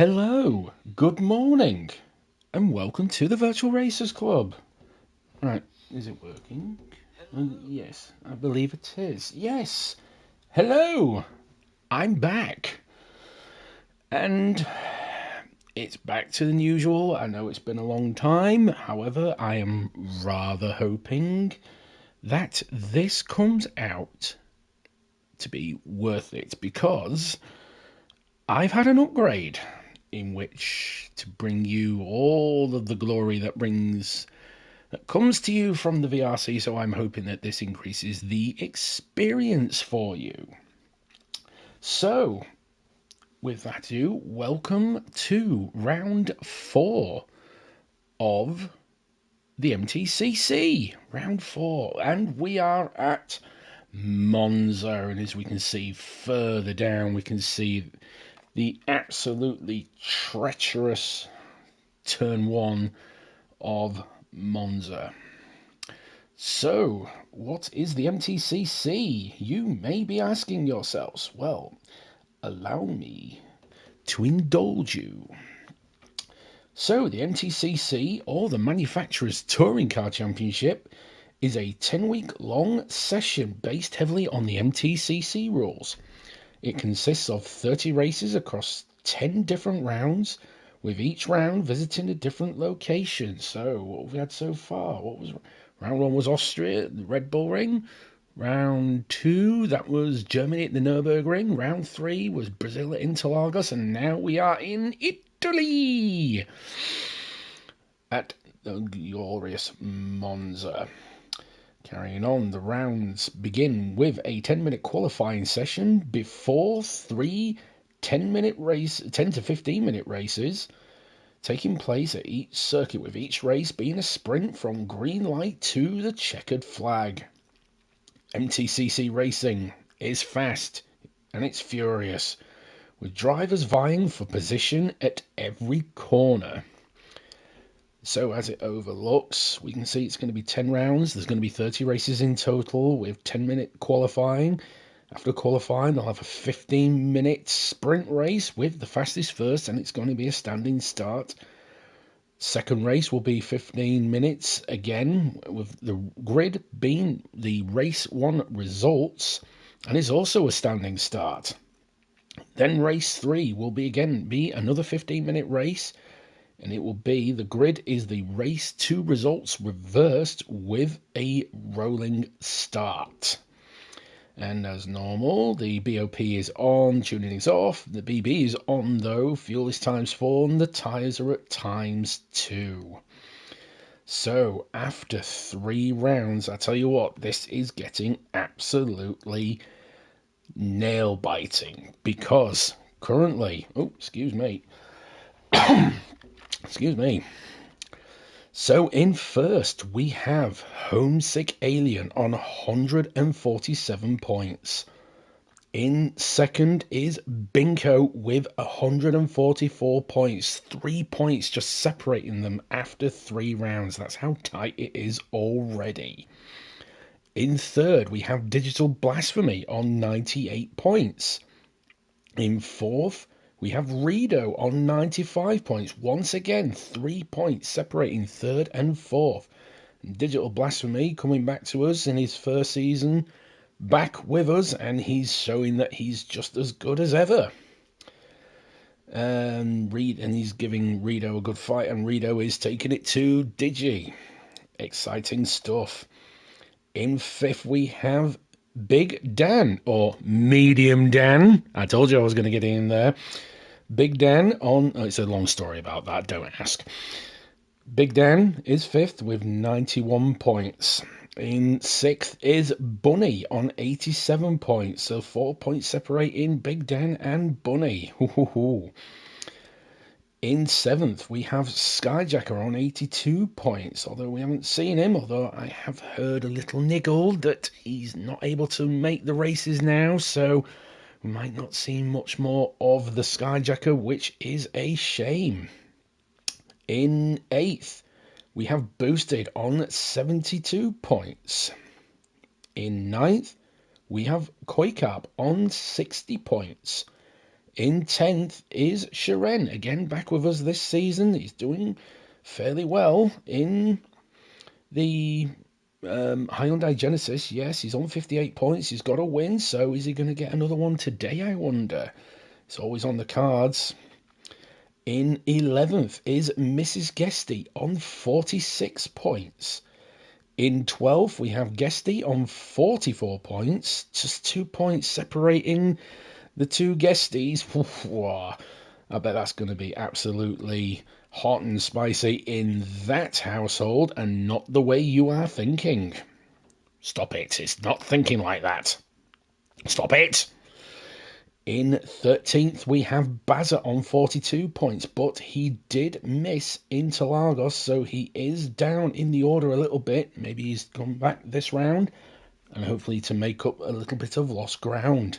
Hello, good morning, and welcome to the Virtual Racers Club. Right, is it working? Yes, I believe it is. Yes, hello, I'm back. And it's back to the usual. I know it's been a long time. However, I am rather hoping that this comes out to be worth it because I've had an upgrade in which to bring you all of the glory that comes to you from the VRC. So I'm hoping that this increases the experience for you. So, with that ado, welcome to round 4 of the MTCC. Round 4, and we are at Monza. And as we can see further down, we can see the absolutely treacherous turn 1 of Monza. So, what is the MTCC? You may be asking yourselves. Well, allow me to indulge you. So, the MTCC, or the Manufacturers Touring Car Championship, is a 10-week long session based heavily on the MTCC rules. It consists of 30 races across 10 different rounds, with each round visiting a different location. So, what have we had so far? Round 1 was Austria, the Red Bull Ring. Round 2, that was Germany at the Nürburgring. Round 3 was Brazil at Interlagos, and now we are in Italy at the glorious Monza. Carrying on, the rounds begin with a 10-minute qualifying session before 3 10 to 15-minute races taking place at each circuit, with each race being a sprint from green light to the checkered flag. MTCC racing is fast and it's furious, with drivers vying for position at every corner. So as it overlooks, we can see it's going to be 10 rounds. There's going to be 30 races in total with 10-minute qualifying. After qualifying, they'll have a 15-minute sprint race with the fastest first, and it's going to be a standing start. Second race will be 15 minutes again, with the grid being the race 1 results, and is also a standing start. Then race 3 will be another 15-minute race, and it will be, the grid is the race 2 results reversed with a rolling start. And as normal, the BOP is on, tuning is off, the BB is on though, fuel is ×4, and the tyres are at ×2. So, after 3 rounds, I tell you what, this is getting absolutely nail-biting, because currently, excuse me, So in first, we have Homesick Alien on 147 points. In second is Binko with 144 points. 3 points just separating them after 3 rounds. That's how tight it is already. In third, we have Digital Blasphemy on 98 points. In fourth, we have Rido on 95 points. Once again, 3 points separating third and fourth. Digital Blasphemy coming back to us in his first season, back with us, and he's showing that he's just as good as ever. And he's giving Rido a good fight, and Rido is taking it to Digi. Exciting stuff. In fifth, we have Big Dan, or Medium Dan. I told you I was going to get in there. Big Dan on... it's a long story about that, don't ask. Big Dan is fifth with 91 points. In sixth is Bunny on 87 points. So 4 points separating Big Dan and Bunny. In seventh, we have Skyjacker on 82 points, although we haven't seen him, although I have heard a little niggle that he's not able to make the races now, so we might not see much more of the Skyjacker, which is a shame. In eighth, we have Boosted on 72 points. In ninth, we have Koikap on 60 points. In 10th is Shiren, again back with us this season. He's doing fairly well in the Hyundai Genesis. Yes, he's on 58 points. He's got a win, so is he going to get another one today, I wonder? It's always on the cards. In 11th is Mrs. Guesty on 46 points. In 12th, we have Guesty on 44 points. Just 2 points separating the two Guesties. I bet that's going to be absolutely hot and spicy in that household, and not the way you are thinking. Stop it. It's not thinking like that. Stop it. In 13th, we have Bazza on 42 points, but he did miss Interlagos, so he is down in the order a little bit. Maybe he's come back this round, and hopefully to make up a little bit of lost ground.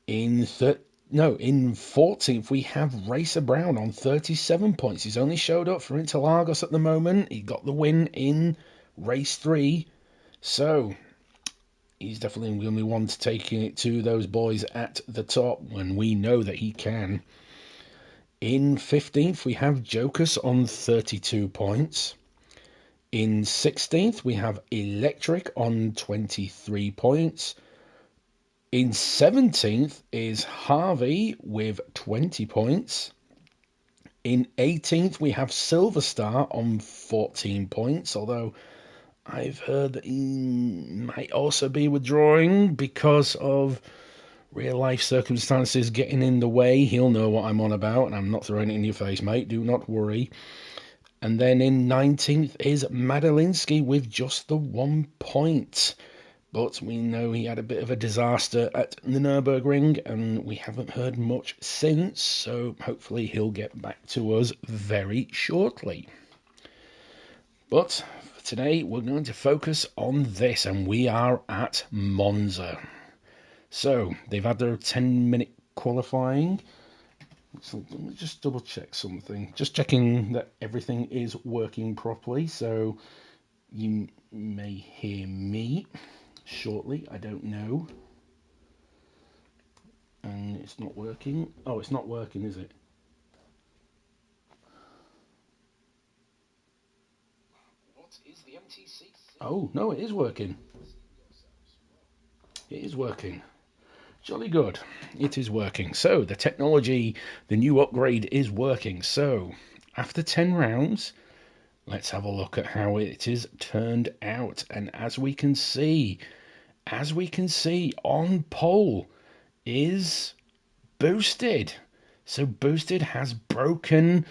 In 14th, we have Racer Brown on 37 points. He's only showed up for Interlagos at the moment. He got the win in race 3, so he's definitely going to be one to taking it to those boys at the top when we know that he can. In 15th, we have Jokers on 32 points. In 16th, we have Electric on 23 points. In 17th is Harvey with 20 points. In 18th, we have Silver Star on 14 points, although I've heard that he might also be withdrawing because of real life circumstances getting in the way. He'll know what I'm on about, and I'm not throwing it in your face, mate. Do not worry. And then in 19th is Madalinsky with just the 1 point. But we know he had a bit of a disaster at the Nürburgring, and we haven't heard much since, so hopefully he'll get back to us very shortly. But for today, we're going to focus on this, and we are at Monza. So, they've had their 10-minute qualifying. So let me just double check something. Just checking that everything is working properly, so you may hear me shortly, I don't know. And it's not working. Oh, it's not working, is it? What is the MTCC? Oh, no, it is working. It is working. Jolly good. It is working. So, the technology, the new upgrade is working. So, after 10 rounds, let's have a look at how it is turned out. And as we can see, on pole is Boosted. So Boosted has broken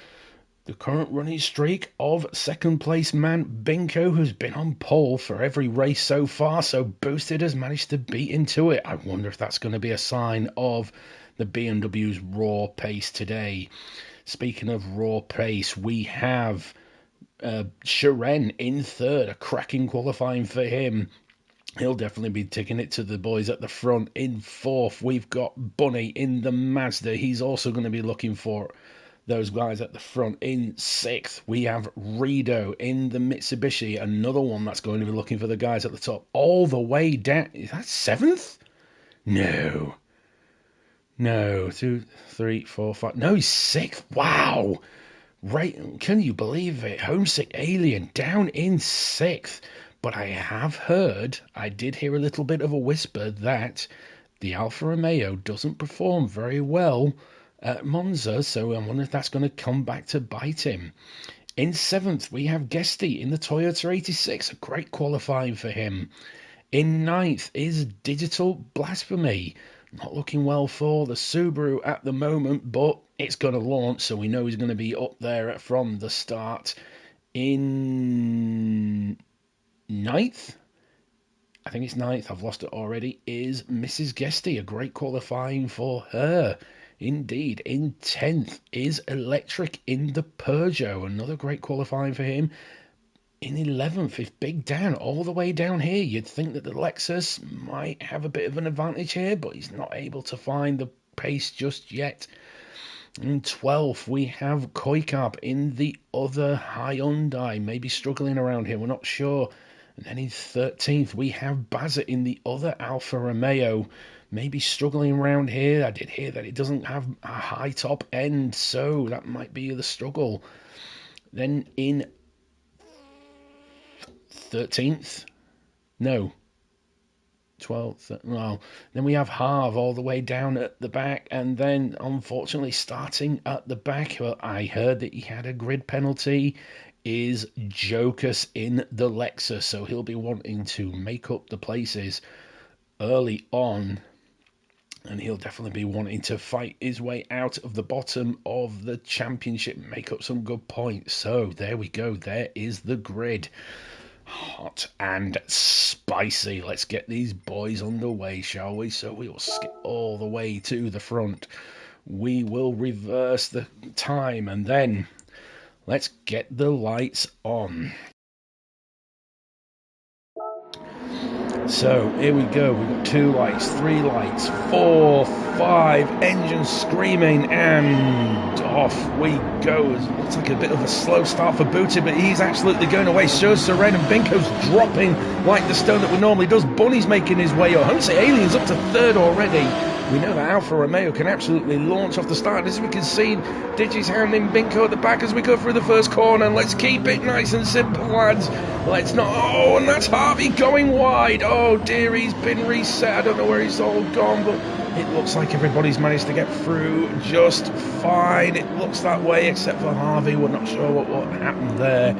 the current running streak of second place man Binko, who's been on pole for every race so far. So Boosted has managed to beat into it. I wonder if that's going to be a sign of the BMW's raw pace today. Speaking of raw pace, we have Shiren in third, a cracking qualifying for him. He'll definitely be taking it to the boys at the front. In fourth, we've got Bunny in the Mazda. He's also going to be looking for those guys at the front. In sixth, we have Rido in the Mitsubishi. Another one that's going to be looking for the guys at the top. All the way down. Is that seventh? No. 2, 3, 4, 5. No, he's sixth. Wow. Right. Can you believe it? Homesick Alien down in sixth. But I did hear a little bit of a whisper that the Alfa Romeo doesn't perform very well at Monza, so I wonder if that's going to come back to bite him. In seventh, we have Guesty in the Toyota 86, a great qualifying for him. In ninth is Digital Blasphemy. Not looking well for the Subaru at the moment, but it's going to launch, so we know he's going to be up there from the start. In ninth, I think it's ninth, I've lost it already, is Mrs. Guesty, a great qualifying for her. Indeed. In 10th is Electric in the Peugeot, another great qualifying for him. In 11th is Big Dan, all the way down here. You'd think that the Lexus might have a bit of an advantage here, but he's not able to find the pace just yet. In 12th, we have Koikap in the other Hyundai, maybe struggling around here, we're not sure. And then in 13th, we have Bazza in the other Alfa Romeo. maybe struggling around here. I did hear that it doesn't have a high top end, so that might be the struggle. Then in 13th, no, 12th, well, then we have Harv all the way down at the back, and then unfortunately starting at the back, well, I heard that he had a grid penalty, is Jokus in the Lexus, so he'll be wanting to make up the places early on, and he'll definitely be wanting to fight his way out of the bottom of the championship, make up some good points. So there we go, there is the grid. Hot and spicy. Let's get these boys underway, shall we? So we will skip all the way to the front. We will reverse the time, and then let's get the lights on. So here we go. We've got 2 lights, 3 lights, 4, 5, engines screaming, and off we go. It looks like a bit of a slow start for Booty, but he's absolutely going away. Shows Seren, and Binko's dropping like the stone that we normally does. Bunny's making his way up. Homesick Alien's up to 3rd already. We know that Alfa Romeo can absolutely launch off the start. As we can see, Digi's hounding Binko at the back as we go through the first corner. And let's keep it nice and simple, lads. Let's not... Oh, and that's Harvey going wide. Oh, dear, he's been reset. I don't know where he's all gone, but it looks like everybody's managed to get through just fine. It looks that way, except for Harvey. We're not sure what happened there,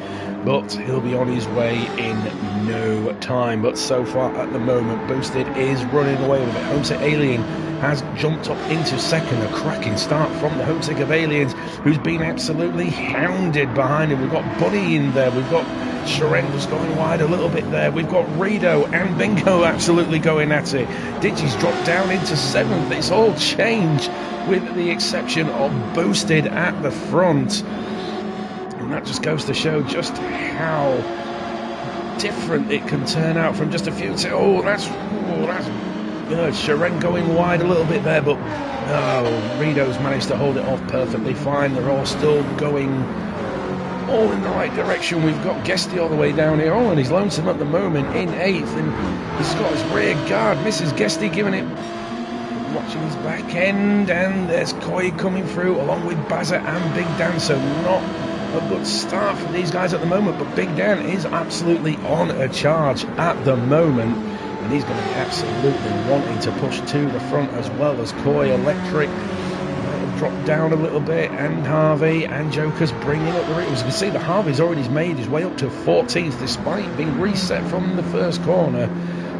but he'll be on his way in no time. But so far, at the moment, Boosted is running away with it. Homesick Alien has jumped up into 2nd, a cracking start from the Homesick of Aliens, who's been absolutely hounded behind him. We've got Bunny in there, we've got Seren just going wide a little bit there, we've got Rido and Bingo absolutely going at it. Digi's dropped down into 7th. It's all changed with the exception of Boosted at the front, and that just goes to show just how different it can turn out from just a few. Oh, that's good. Seren going wide a little bit there, but Rido's managed to hold it off perfectly fine. They're all still going all in the right direction. We've got Guesty all the way down here. Oh, and he's lonesome at the moment in 8th, and he's got his rear guard. Mrs. Guesty giving it, watching his back end, and there's Koi coming through along with Bazza and Big Dan. So not a good start for these guys at the moment, but Big Dan is absolutely on a charge at the moment, and he's going to be absolutely wanting to push to the front, as well as Koi. Electric drop down a little bit, and Harvey and Joker's bringing up the rear. As you can see, the Harvey's already made his way up to 14th despite being reset from the first corner,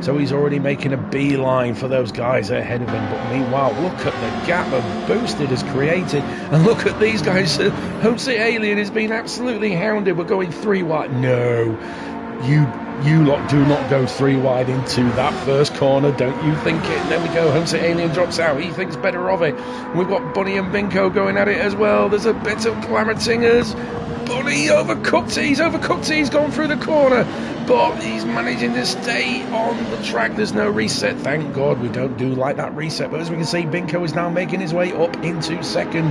so he's already making a beeline for those guys ahead of him. But meanwhile, look at the gap of Boosted has created, and look at these guys. Homesick Alien has been absolutely hounded. We're going 3 wide. No, you lot do not go 3 wide into that first corner, don't you think it? And there we go, Homesick Alien drops out. He thinks better of it. We've got Bunny and Binko going at it as well. There's a bit of clamoring as Bunny overcooked it. He's overcooked it. He's gone through the corner, but he's managing to stay on the track. There's no reset. Thank God we don't do like that reset. But as we can see, Binko is now making his way up into 2nd.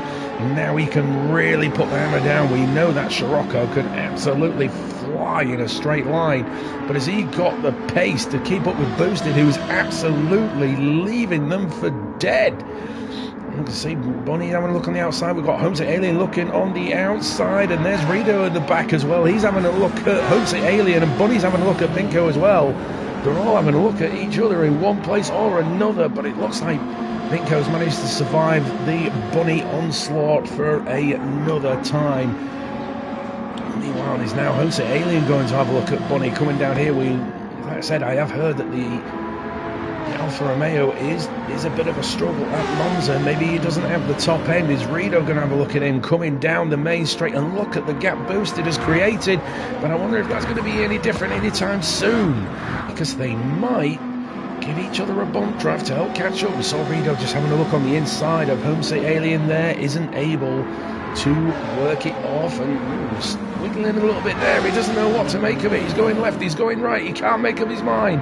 Now he can really put the hammer down. We know that Scirocco can absolutely fly in a straight line, but has he got the pace to keep up with Boosted, who's absolutely leaving them for dead? You can see Bunny having a look on the outside. We've got Homesick Alien looking on the outside, and there's Rido in the back as well. He's having a look at Homesick Alien, and Bunny's having a look at Binko as well. They're all having a look at each other in one place or another, but it looks like Binko's managed to survive the Bunny onslaught for another time. Meanwhile, there's now Homesick Alien going to have a look at Bunny coming down here. Like I said, I have heard that the Alfa Romeo is a bit of a struggle at Monza. Maybe he doesn't have the top end. Is Rido going to have a look at him coming down the main straight? And look at the gap Boosted has created. But I wonder if that's going to be any different anytime soon, because they might give each other a bump draft to help catch up. We saw Rido just having a look on the inside of Homesick Alien there, isn't able to work it off, and just wiggling a little bit there. He doesn't know what to make of it. He's going left, he's going right, he can't make up his mind.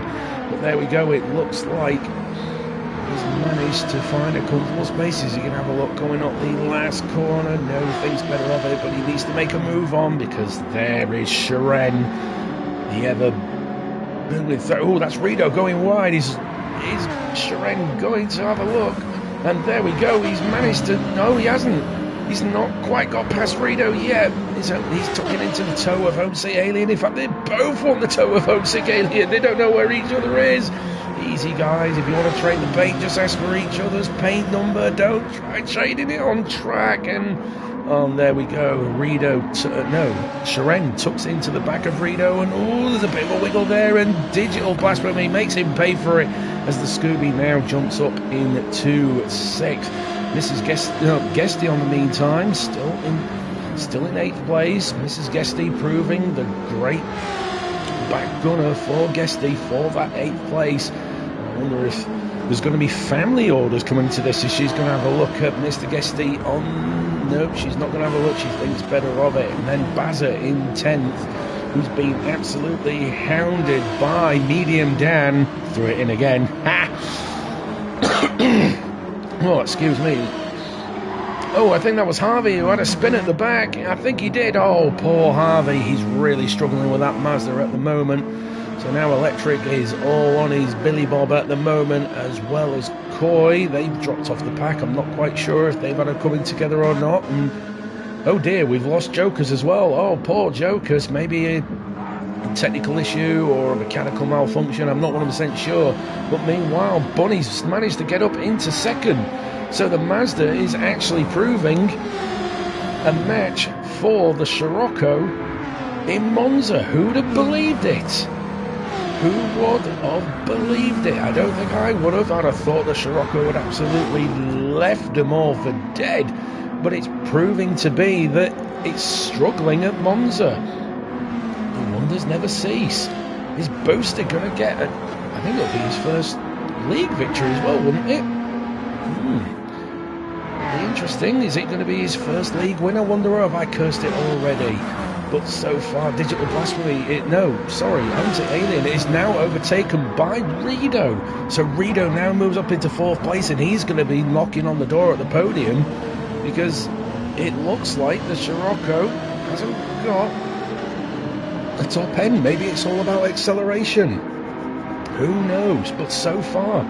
But there we go, it looks like he's managed to find a comfortable space. He can have a look going up the last corner. No, thinks better of it, but he needs to make a move on, because there is Seren, the ever... Oh, that's Rido going wide. He's Is Shren going to have a look? And there we go. He's managed to... No, he hasn't. He's not quite got past Rito yet. He's tucking into the toe of Homesick Alien. In fact, they both want the toe of Homesick Alien. They don't know where each other is. Easy, guys. If you want to trade the paint, just ask for each other's paint number. Don't try trading it on track. And there we go. Shren tucks into the back of Rito. And there's a bit of a wiggle there. And Digital Blasphemy makes him pay for it as the Scooby now jumps up into 6th. Mrs. Guesty on the meantime, still in 8th place. Mrs. Guesty proving the great back gunner for Guesty for that 8th place. I wonder if there's going to be family orders coming to this. If she's going to have a look at Mr. Guesty on... Nope, she's not going to have a look. She thinks better of it. And then Bazza in 10th, who's been absolutely hounded by Medium Dan. Threw it in again. Ha! Oh, excuse me. Oh, I think that was Harvey who had a spin at the back. I think he did. Oh, poor Harvey. He's really struggling with that Mazda at the moment. So now Electric is all on his Billy Bob at the moment, as well as Coy. They've dropped off the pack. I'm not quite sure if they've had a coming together or not. And oh dear, we've lost Jokers as well. Oh, poor Jokers. Maybe a technical issue or a mechanical malfunction. I'm not 100% sure. But meanwhile, Bunny's managed to get up into 2nd. So the Mazda is actually proving a match for the Scirocco in Monza. Who'd have believed it? Who would have believed it? I don't think I would have. I'd have thought the Scirocco had absolutely left them all for dead. But it's proving to be that it's struggling at Monza. The wonders never cease. Is Booster going to get I think it'll be his first league victory as well, wouldn't it? Interesting. Is it going to be his first league win? I wonder, or have I cursed it already? But so far, Digital Blasphemy, Homesick Alien is now overtaken by Rito. So Rito now moves up into 4th place, and he's going to be knocking on the door at the podium, because it looks like the Scirocco hasn't got a top end. Maybe it's all about acceleration. Who knows? But so far,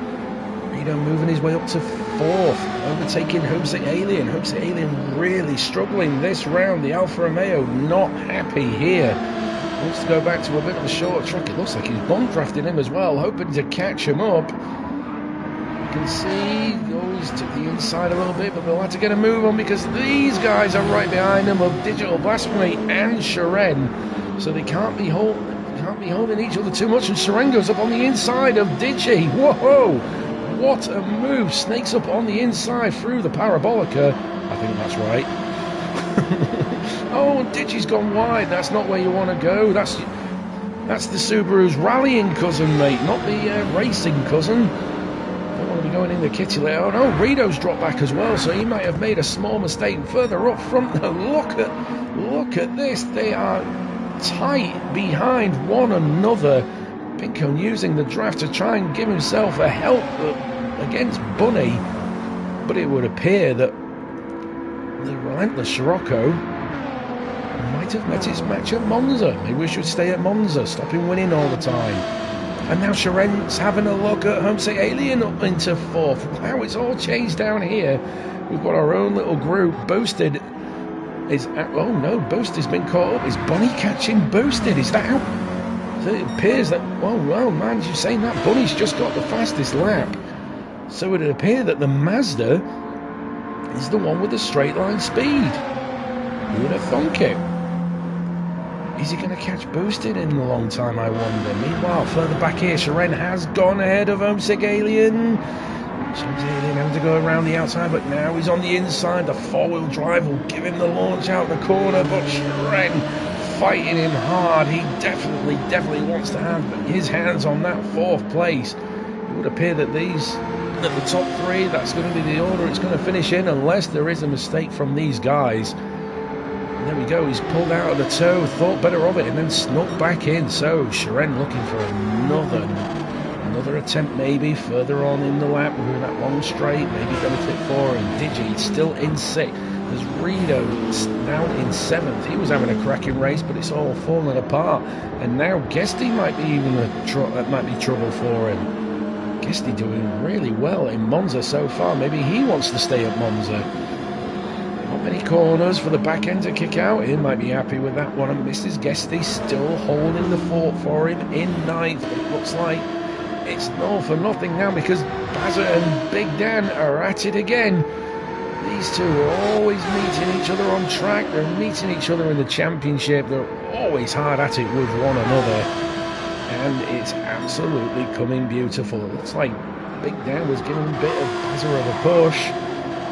Rito moving his way up to 4th, overtaking Homesick Alien. Homesick Alien really struggling this round. The Alfa Romeo not happy here. Wants to go back to a bit of a short track. It looks like he's bomb drafting him as well, hoping to catch him up. You can see he's to the inside a little bit, but they'll have to get a move on because these guys are right behind them of Digital Blasphemy and Shren. So they can't be holding each other too much, and Shren goes up on the inside of Digi. Whoa! What a move! Snakes up on the inside through the Parabolica. I think that's right. Oh, Digi's gone wide. That's not where you want to go. That's the Subaru's rallying cousin, mate, not the racing cousin. Don't want to be going in the kitty later. Oh no, Rito's dropped back as well, so he might have made a small mistake further up front. Look at this. They are tight behind one another. Pincone using the draft to try and give himself a help against Bunny, but it would appear that the relentless Scirocco might have met his match at Monza. Maybe we should stay at Monza, stop him winning all the time. And now Shren's having a look at Homesick Alien up into 4th. Wow, it's all changed down here. We've got our own little group. Boasted is oh no, Boasted's been caught up. Is Bunny catching Boasted? Is that how? So it appears that, well, man, you're saying that Bunny's just got the fastest lap. So it would appear that the Mazda is the one with the straight line speed. Who would have thunk it? Is he going to catch Boosted in a long time, I wonder? Meanwhile, further back here, Shren has gone ahead of Homesick Alien. Homesick Alien having to go around the outside, but now he's on the inside. The 4-wheel drive will give him the launch out the corner, but Shren fighting him hard. He definitely wants to have his hands on that 4th place. It would appear that these, at the top 3, that's going to be the order it's going to finish in, unless there is a mistake from these guys. And there we go, he's pulled out of the toe, thought better of it, and then snuck back in. So Shren looking for another attempt, maybe further on in the lap with that long straight, maybe benefit for him. Digi still in 6th. There's Rito now in 7th. He was having a cracking race, but it's all falling apart. And now Guesty might be even might be trouble for him. Guesty doing really well in Monza so far. Maybe he wants to stay at Monza. Not many corners for the back end to kick out. He might be happy with that one. And Mrs. Guesty still holding the fort for him in ninth. It looks like it's all for nothing now because Bazza and Big Dan are at it again. These two are always meeting each other on track. They're meeting each other in the championship. They're always hard at it with one another. And it's absolutely coming beautiful. It looks like Big Dan was giving a bit of Bazza of a push,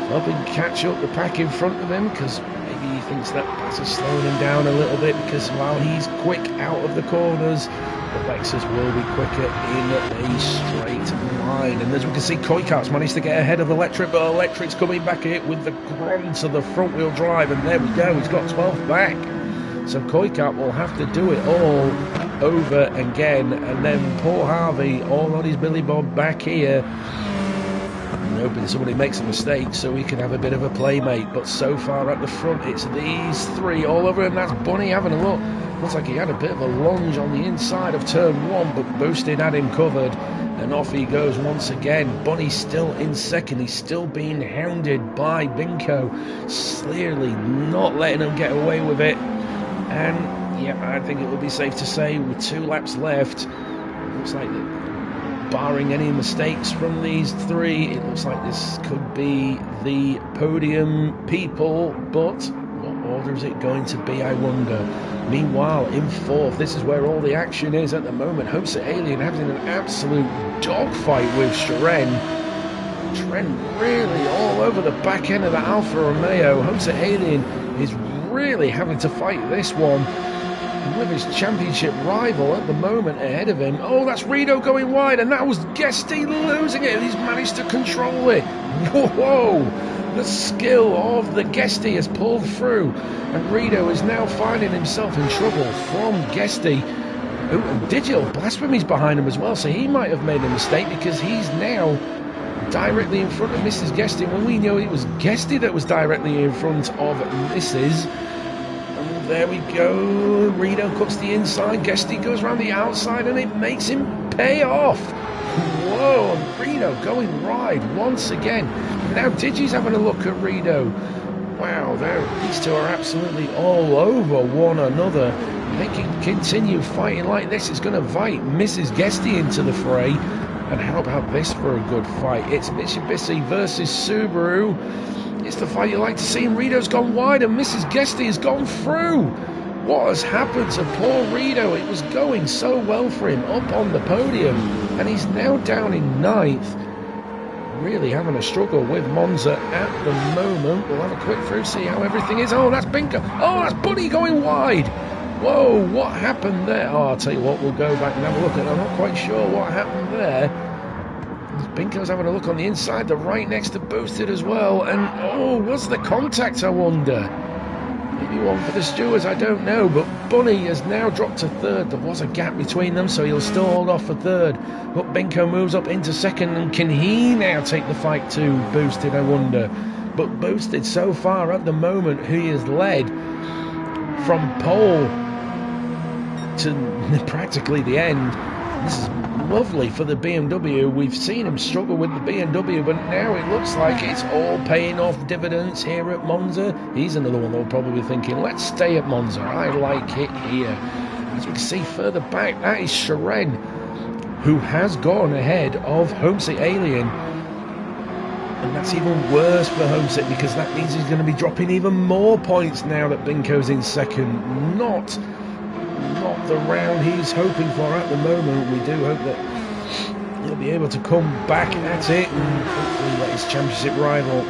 helping catch up the pack in front of him because maybe he thinks that Bazza's slowing him down a little bit because while he's quick out of the corners, the Lexus will be quicker in a straight line. And as we can see, Koikart's managed to get ahead of Electric, but Electric's coming back in with the grunt of the front wheel drive, and there we go, he's got 12 back. So Koikart will have to do it all over again, and then poor Harvey all on his Billy Bob back here, and hoping somebody makes a mistake so he can have a bit of a playmate. But so far at the front it's these three all over him. That's Bunny having a look. Looks like he had a bit of a lunge on the inside of turn one, but Boosted had him covered, and off he goes once again. Bunny's still in second. He's still being hounded by Binko, clearly not letting him get away with it. And yeah, I think it would be safe to say with 2 laps left, it looks like that, barring any mistakes from these three, it looks like this could be the podium people, but what order is it going to be, I wonder? Meanwhile, in fourth, this is where all the action is at the moment. Homesick Alien having an absolute dogfight with Sharon. Sharon really all over the back end of the Alfa Romeo. Homesick Alien is really having to fight this one. And with his championship rival at the moment ahead of him. Oh, that's Rito going wide, and that was Guesty losing it. He's managed to control it. Whoa! The skill of the Guesty has pulled through, and Rito is now finding himself in trouble from Guesty. Oh, and Digital Blasphemy's behind him as well, so he might have made a mistake because he's now directly in front of Mrs. Guesty when we know it was Guesty that was directly in front of Mrs. And there we go. Rito cuts the inside, Guesty goes around the outside, and it makes him pay off. Whoa, and Rito going wide once again. Now Digi's having a look at Rito. Wow, these two are absolutely all over one another. They can continue fighting like this. It's going to invite Mrs. Guesty into the fray. And how about this for a good fight? It's Mitsubishi versus Subaru. It's the fight you like to see, and Rito's gone wide, and Mrs. Guesty has gone through. What has happened to poor Rito? It was going so well for him up on the podium, and he's now down in ninth. Really having a struggle with Monza at the moment. We'll have a quick through, see how everything is. Oh, that's Binko. Oh, that's Bunny going wide. Whoa, what happened there? Oh, I'll tell you what, we'll go back and have a look at it. I'm not quite sure what happened there. Binko's having a look on the inside, the right next to Boosted as well. And, oh, was the contact, I wonder? Maybe one for the stewards, I don't know. But Bunny has now dropped to third. There was a gap between them, so he'll still hold off for third. But Binko moves up into second, and can he now take the fight to Boosted, I wonder? But Boosted, so far at the moment, he is led from pole to practically the end. This is lovely for the BMW. We've seen him struggle with the BMW, but now it looks like it's all paying off dividends here at Monza. He's another one that will probably be thinking, let's stay at Monza. I like it here. As we can see further back, that is Sharon, who has gone ahead of Homesick Alien. And that's even worse for Homesick because that means he's going to be dropping even more points now that Binko's in second. Not the round he's hoping for at the moment. We do hope that he'll be able to come back at it and hopefully let his championship rival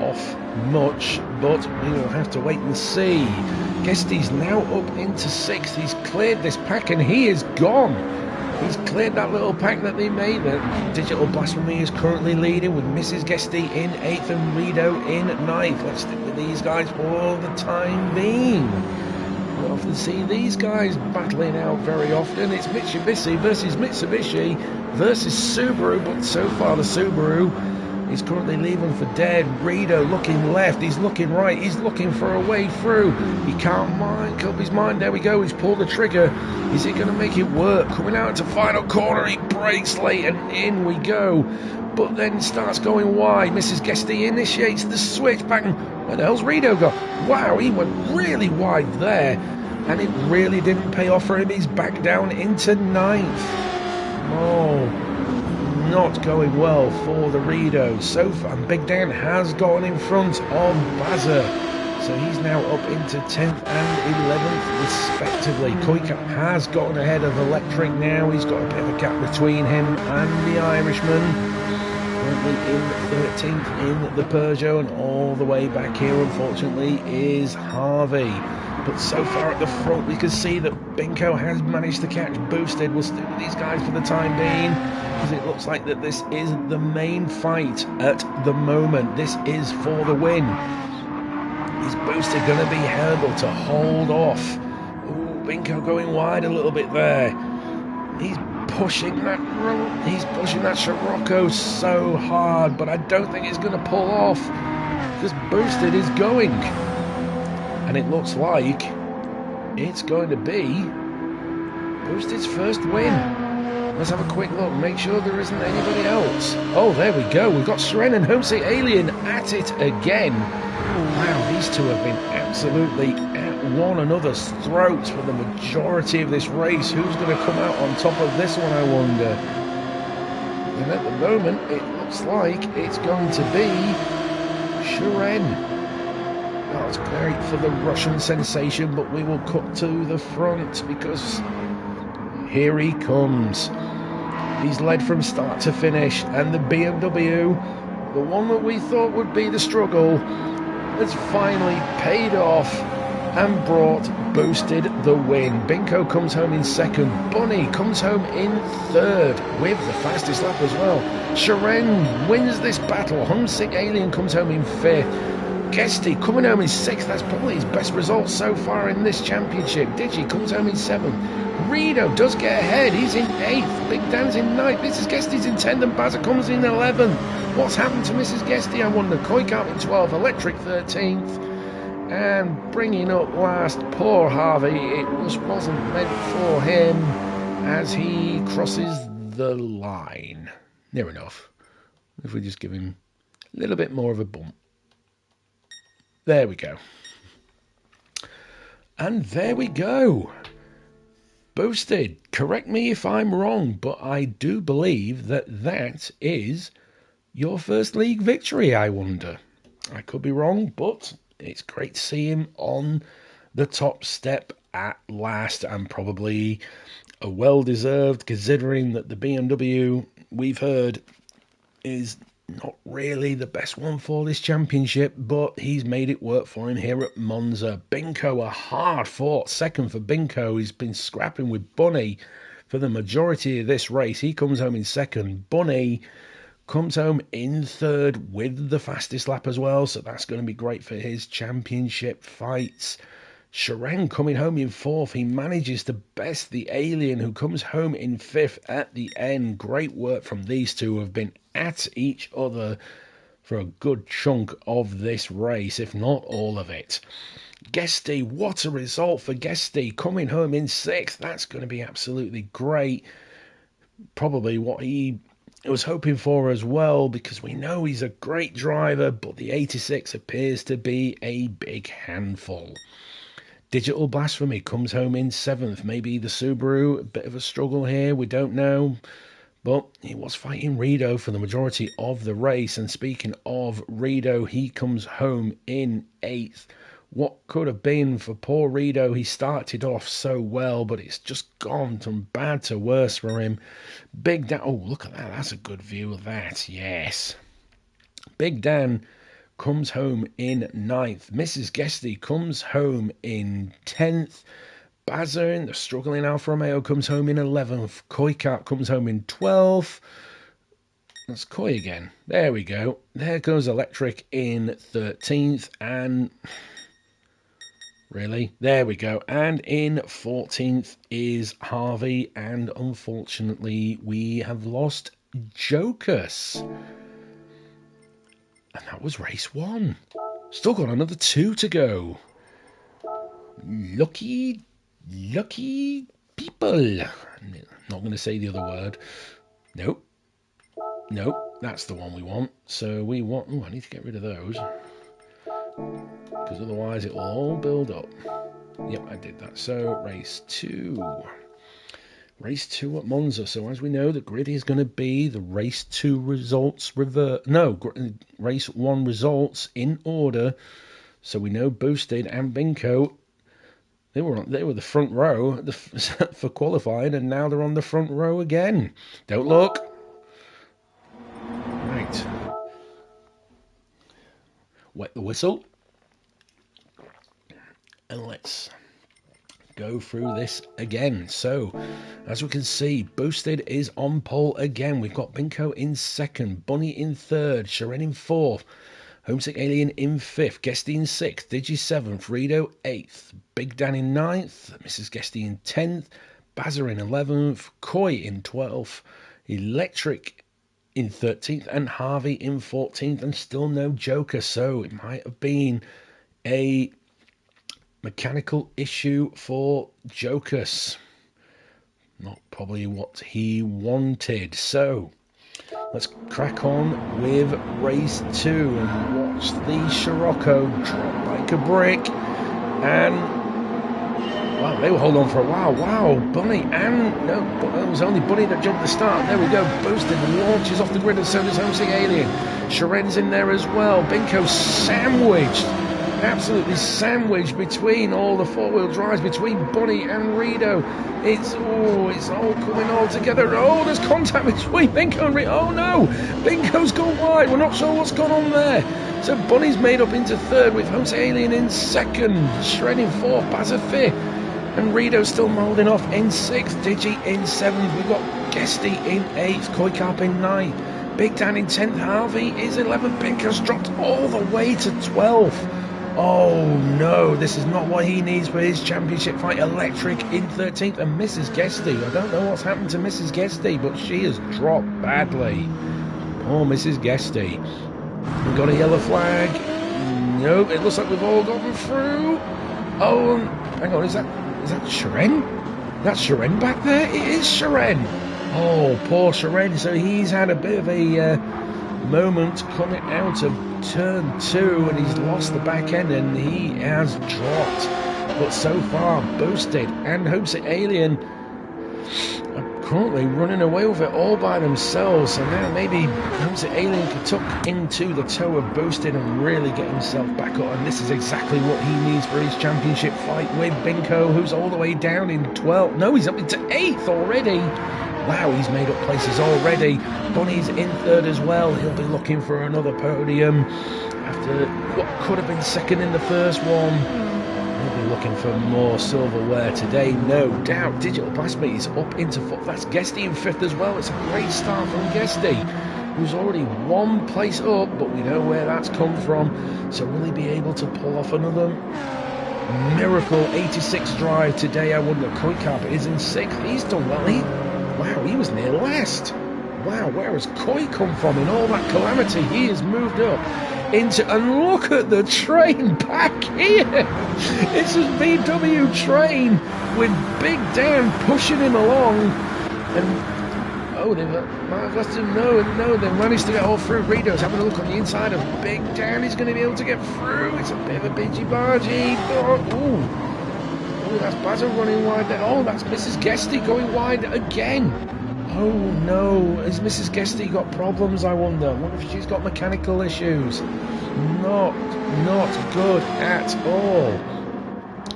off much, but we will have to wait and see. Guesty's now up into sixth. He's cleared this pack and he is gone. He's cleared that little pack that they made. Digital Blasphemy is currently leading with Mrs. Guesty in 8th and Rito in 9th. Let's stick with these guys for the time being. We often see these guys battling out very often. It's Mitsubishi versus Mitsubishi versus Subaru, but so far the Subaru is currently leaving for dead. Rido looking left, he's looking right, he's looking for a way through. He can't make up his mind. There we go, he's pulled the trigger. Is he going to make it work? Coming out to final corner, he brakes late and in we go. But then starts going wide. Mrs. Guesty initiates the switch back. Where the hell's Rido got? Wow, he went really wide there. And it really didn't pay off for him. He's back down into 9th. Oh, not going well for the Rido. So far, Big Dan has gone in front of Bazza. So he's now up into 10th and 11th respectively. Koikap has gotten ahead of Electric now. He's got a bit of a gap between him and the Irishman. Currently in 13th in the Peugeot, and all the way back here unfortunately is Harvey. But so far at the front we can see that Binko has managed to catch Boosted. We'll stick with these guys for the time being, because it looks like that this is the main fight at the moment. This is for the win. Is Boosted going to be able to hold off? Ooh, Binko going wide a little bit there. He's pushing that Scirocco so hard, but I don't think it's going to pull off, because Boosted is going. And it looks like it's going to be Boosted's first win. Let's have a quick look, make sure there isn't anybody else. Oh, there we go. We've got Seren and Homesick Alien at it again. Wow, these two have been absolutely at one another's throats for the majority of this race. Who's going to come out on top of this one, I wonder? And at the moment, it looks like it's going to be Seren. That's great for the Russian sensation, but we will cut to the front because here he comes. He's led from start to finish, and the BMW, the one that we thought would be the struggle, has finally paid off and brought Boosted the win. Binko comes home in 2nd. Bunny comes home in 3rd with the fastest lap as well. Seren wins this battle. Homesick Alien comes home in 5th. Guesty coming home in 6th. That's probably his best result so far in this championship. Digi comes home in 7th. Rido does get ahead. He's in 8th. Big Dan's in 9th. Mrs. Guesty's in 10th, and Bazza comes in 11th. What's happened to Mrs. Guesty? I wonder. Koikap in 12th. Electric 13th. And bringing up last, poor Harvey. It wasn't meant for him as he crosses the line. Near enough. If we just give him a little bit more of a bump. There we go. And there we go. Boosted. Correct me if I'm wrong, but I do believe that that is your first league victory, I wonder. I could be wrong, but it's great to see him on the top step at last, and probably a well-deserved, considering that the BMW we've heard is not really the best one for this championship, but he's made it work for him here at Monza. Binko, a hard-fought 2nd for Binko. He's been scrapping with Bunny for the majority of this race. He comes home in 2nd. Bunny comes home in 3rd with the fastest lap as well, so that's going to be great for his championship fights. Seren coming home in 4th. He manages to best the Alien, who comes home in 5th at the end. Great work from these two, who have been at each other for a good chunk of this race, if not all of it. Guesty, what a result for Guesty, coming home in 6th. That's going to be absolutely great. Probably what he was hoping for as well, because we know he's a great driver, but the 86 appears to be a big handful. Digital Blasphemy comes home in 7th. Maybe the Subaru, a bit of a struggle here, we don't know. But he was fighting Rido for the majority of the race. And speaking of Rido, he comes home in 8th. What could have been for poor Rido? He started off so well, but it's just gone from bad to worse for him. Big Dan, oh, look at that. That's a good view of that. Yes. Big Dan comes home in 9th. Mrs. Guesty comes home in 10th. Bazza in the struggling Alfa Romeo comes home in 11th. Koikap comes home in 12th. That's Koi again. There we go. There goes Electric in 13th. And really, there we go. And in 14th is Harvey. And unfortunately, we have lost Jokus. And that was race 1. Still got another 2 to go. Lucky people. I'm not going to say the other word. Nope. That's the one we want. So we want... Oh, I need to get rid of those. Because otherwise it will all build up. Yep, I did that. So, race 2. Race 2 at Monza. So, as we know, the grid is going to be the race 2 results race 1 results in order. So, we know Boosted and Binko, they were the front row for qualifying, and now they're on the front row again. Don't look. Right. Wet the whistle. And let's go through this again. So, as we can see, Boosted is on pole again. We've got Binko in 2nd, Bunny in 3rd, Sharon in 4th, Homesick Alien in 5th, Guesty in 6th, Digi 7th, Rito 8th, Big Dan in 9th, Mrs. Guesty in 10th, Bazza in 11th, Koi in 12th, Electric in 13th, and Harvey in 14th, and still no Joker. So it might have been a mechanical issue for Jokus. Not probably what he wanted. So let's crack on with race 2 and watch the Scirocco drop like a brick. And wow, they will hold on for a while. Wow, Bunny and no, it was only Bunny that jumped the start. There we go. Boosted and launches off the grid, and so does Homesick Alien. Sharen's in there as well. Binko sandwiched. Absolutely sandwiched between all the 4-wheel drives, between Bunny and Rito. It's all coming all together. Oh, there's contact between Binko and Rito. Oh no, Binko's gone wide. We're not sure what's gone on there. So Bunny's made up into 3rd with Homesick Alien in 2nd, Shred in 4th, Bazza 5th, and Rito still moulding off in 6th, Digi in 7th. We've got Guesty in 8th, Koi Carp in 9th, Big Dan in 10th, Harvey is 11th. Binko's dropped all the way to 12th. Oh no, this is not what he needs for his championship fight. Electric in 13th, and Mrs. Guesty. I don't know what's happened to Mrs. Guesty, but she has dropped badly. Poor Mrs. Guesty. We've got a yellow flag. Nope, it looks like we've all gotten through. Oh, hang on, is that Sharen? That's Sharen back there? It is Sharen. Oh, poor Sharen. So he's had a bit of a moment coming out of turn 2, and he's lost the back end, and he has dropped. But so far, Boosted and Homesick Alien are currently running away with it all by themselves. So now maybe Homesick Alien can tuck into the toe of Boosted and really get himself back up. And this is exactly what he needs for his championship fight with Binko, who's all the way down in 12th. No, he's up into 8th already. Wow, he's made up places already. Bunny's in 3rd as well. He'll be looking for another podium after what could have been 2nd in the first one. He'll be looking for more silverware today, no doubt. Digital Plasmate is up into 4th. That's Guesty in 5th as well. It's a great start from Guesty, who's already 1 place up, but we know where that's come from. So will he be able to pull off another miracle 86 drive today? I wonder. Koi Carpet is in 6th. He's done well. Wow, he was near last. Wow, where has Koi come from in all that calamity? He has moved up into... And look at the train back here. It's a VW train with Big Dan pushing him along. And, oh, they might have left him. No, they managed to get all through. Rito's having a look on the inside of Big Dan. He's going to be able to get through. It's a bit of a bidgy-bargy. Oh, that's Bazza running wide there. Oh, that's Mrs. Guesty going wide again. Oh no, has Mrs. Guesty got problems, I wonder? I wonder if she's got mechanical issues. Not good at all.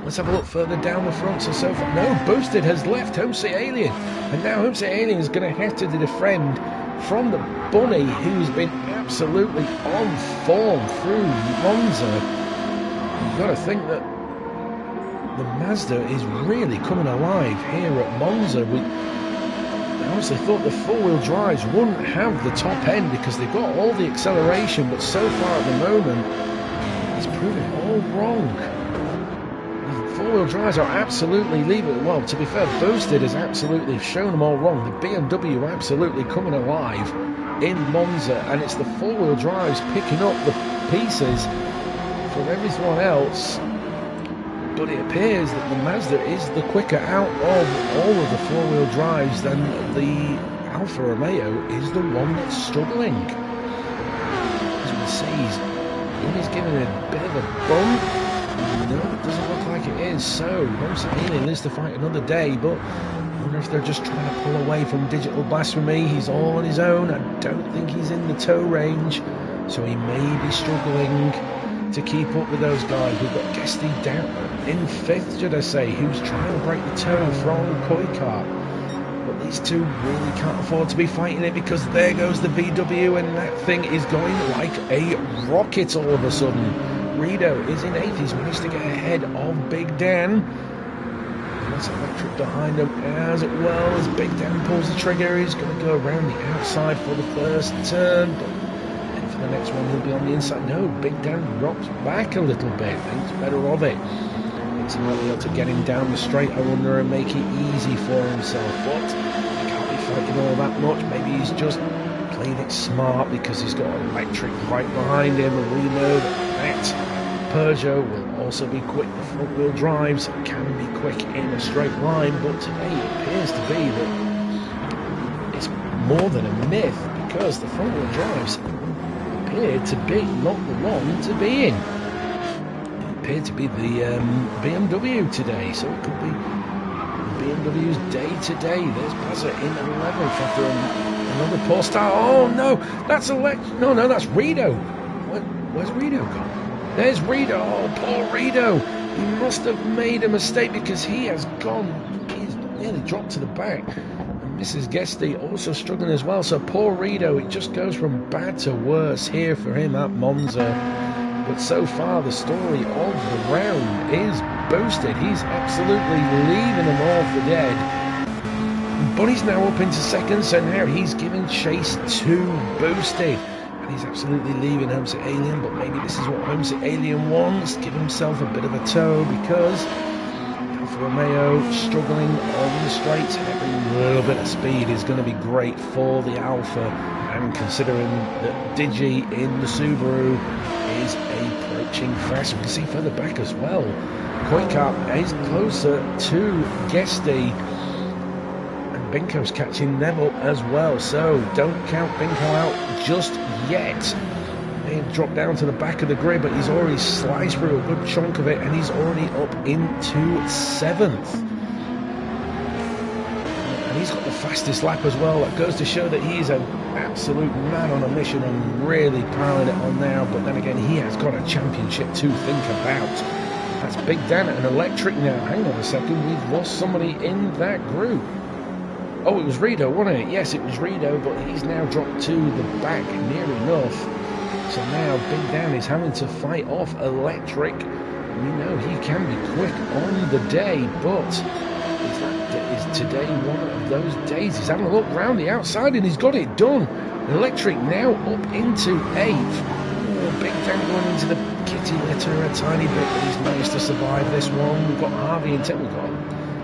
Let's have a look further down the front. So far, no, Boosted has left Homesick Alien. And now Homesick Alien is going to have to defend from the Bunny, who's been absolutely on form through Monza. You've got to think that the Mazda is really coming alive here at Monza. I honestly thought the 4-wheel drives wouldn't have the top end because they've got all the acceleration, but so far at the moment, it's proving all wrong. The 4-wheel drives are absolutely leaving. Well, to be fair, Boosted has absolutely shown them all wrong. The BMW absolutely coming alive. in Monza, and it's the four-wheel drives picking up the pieces from everyone else. But it appears that the Mazda is the quicker out of all of the four-wheel drives, than the Alfa Romeo is the one that's struggling. As we see, he's giving it a bit of a bump. No, it doesn't look like it is. So, Alien lives to fight another day, but I wonder if they're just trying to pull away from Digital Blasphemy. He's all on his own. I don't think he's in the tow range, so he may be struggling to keep up with those guys. We've got Guesty down in fifth, should I say, who's trying to break the tow from Koikart. But these two really can't afford to be fighting it, because there goes the VW, and that thing is going like a rocket all of a sudden. Rito is in eighth. He's managed to get ahead of Big Dan. That's Electric behind him, as well as Big Dan pulls the trigger. He's going to go around the outside for the first turn, but then for the next one he'll be on the inside. No, Big Dan rocks back a little bit, thinks better of it. It's not able to get him down the straight, I wonder, and make it easy for himself, but he can't be fighting all that much. Maybe he's just played it smart, because he's got Electric right behind him, and we know that Peugeot will also be quick. The front wheel drives can be quick in a straight line, but today it appears to be that it's more than a myth, because the front wheel drives appear to be not the one to be in. It appeared to be the BMW today, so it could be BMW's day today. There's Baza in 11th after another poor start. Oh no, that's no, that's Rito. Where's Rito gone? There's Rito. Oh, poor Rito. He must have made a mistake, because he has gone. He's nearly dropped to the back. And Mrs. Guesty also struggling as well. So poor Rito. It just goes from bad to worse here for him at Monza. But so far, the story of the round is Boosted. He's absolutely leaving them all for dead. Bunny's now up into second, so now he's giving chase to Boosted. And he's absolutely leaving Homesick Alien, but maybe this is what Homesick Alien wants. Give himself a bit of a tow, because Alfa Romeo struggling on the straights, and every little bit of speed is going to be great for the Alfa. And considering that Digi in the Subaru is approaching fast, we can see further back as well. Koikart is closer to Guesty, and Binko's catching Neville as well, so don't count Binko out just yet. May have dropped down to the back of the grid, but he's already sliced through a good chunk of it, and he's already up into seventh. And he's got the fastest lap as well. That goes to show that he's an absolute man on a mission and really piling it on now. But then again, he has got a championship to think about. That's Big Dan and Electric now. Hang on a second, we've lost somebody in that group. Oh, it was Rito, wasn't it? Yes, it was Rito, but he's now dropped to the back near enough. So now Big Dan is having to fight off Electric. We know he can be quick on the day, but is today one of those days? He's having a look round the outside and he's got it done. Electric now up into 8th. Oh, Big Dan going into the kitty litter a tiny bit, but he's managed to survive this one. We've got Harvey and Ted. We've got a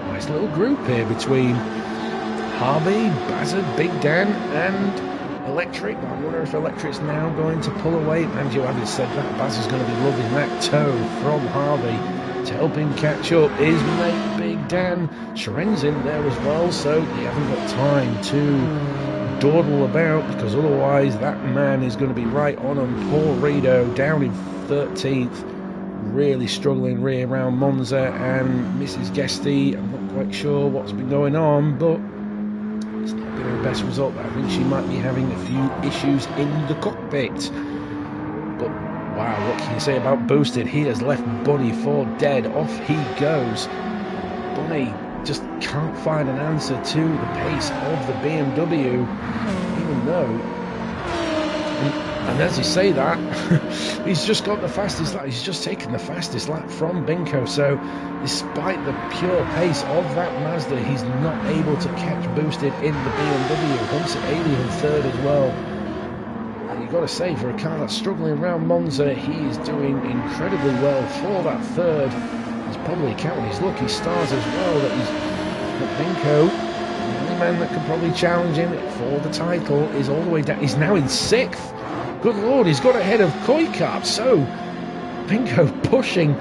nice little group here between Harvey, Baza, Big Dan and Electric. I wonder if Electric's now going to pull away. And you haven't said that. Baza's going to be loving that tow from Harvey. To help him catch up is mate Big Dan. Sharen's in there as well, so they haven't got time to dawdle about, because otherwise that man is going to be right on him. Poor Rito down in 13th, really struggling rear around Monza, and Mrs. Guesty, I'm not quite sure what's been going on, but it's not been her best result. I think she might be having a few issues in the cockpit. But wow, what can you say about Boosted? He has left Bunny for dead. Off he goes. Bunny just can't find an answer to the pace of the BMW, even though, and as you say that, he's just got the fastest lap. He's just taken the fastest lap from Binko. So despite the pure pace of that Mazda, he's not able to catch Boosted in the BMW. Homesick Alien third as well. You've got to say, for a car that's struggling around Monza, he is doing incredibly well for that third. He's probably counting his lucky stars as well that he's got Binko man that could probably challenge him for the title is all the way down. He's now in 6th. Good Lord, he's got ahead of Koikap. So, Bingo pushing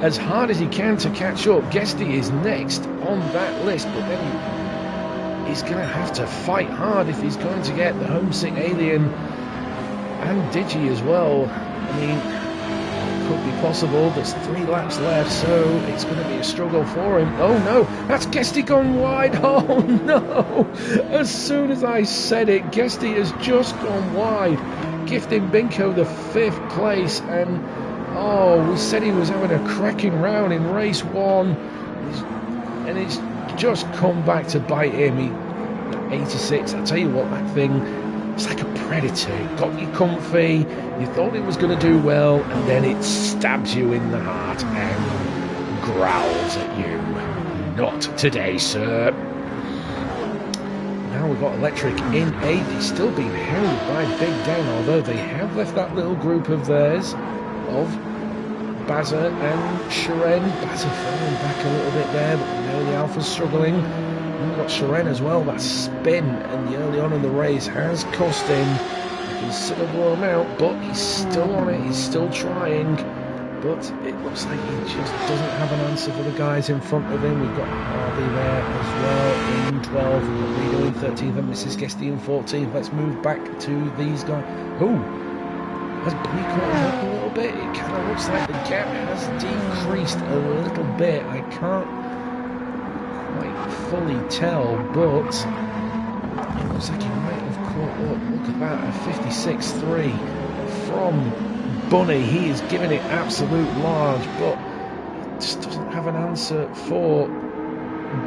as hard as he can to catch up. Guesty is next on that list, but then he's going to have to fight hard if he's going to get the Homesick Alien and Digi as well. I mean, could be possible. There's 3 laps left, so it's going to be a struggle for him. Oh no, that's Guesty gone wide. Oh no, as soon as I said it, Guesty has just gone wide, gifting Binko the 5th place. And oh, we said he was having a cracking round in race 1, and it's just come back to bite him. 86, I tell you what, that thing, it's like a predator. It got you comfy, you thought it was going to do well, and then it stabs you in the heart and growls at you. Not today, sir. Now we've got Electric in 8th. He's still being held by Big Dan, although they have left that little group of theirs, of Bazza and Sharon. Bazza falling back a little bit there, but we know the Alpha's struggling. We've got Sharon as well. That spin and the early on in the race has cost him a considerable amount, but he's still on it, he's still trying. But it looks like he just doesn't have an answer for the guys in front of him. We've got Harvey there as well in 12th, we've got Rito in 13th, and Mrs. Guesty in 14th. Let's move back to these guys. Oh, has Bunny caught him up a little bit? It kind of looks like the gap has decreased a little bit. I can't quite fully tell, but it looks like he might have caught up. Look at that, a 56.3 from Bunny. He is giving it absolute large, but just doesn't have an answer for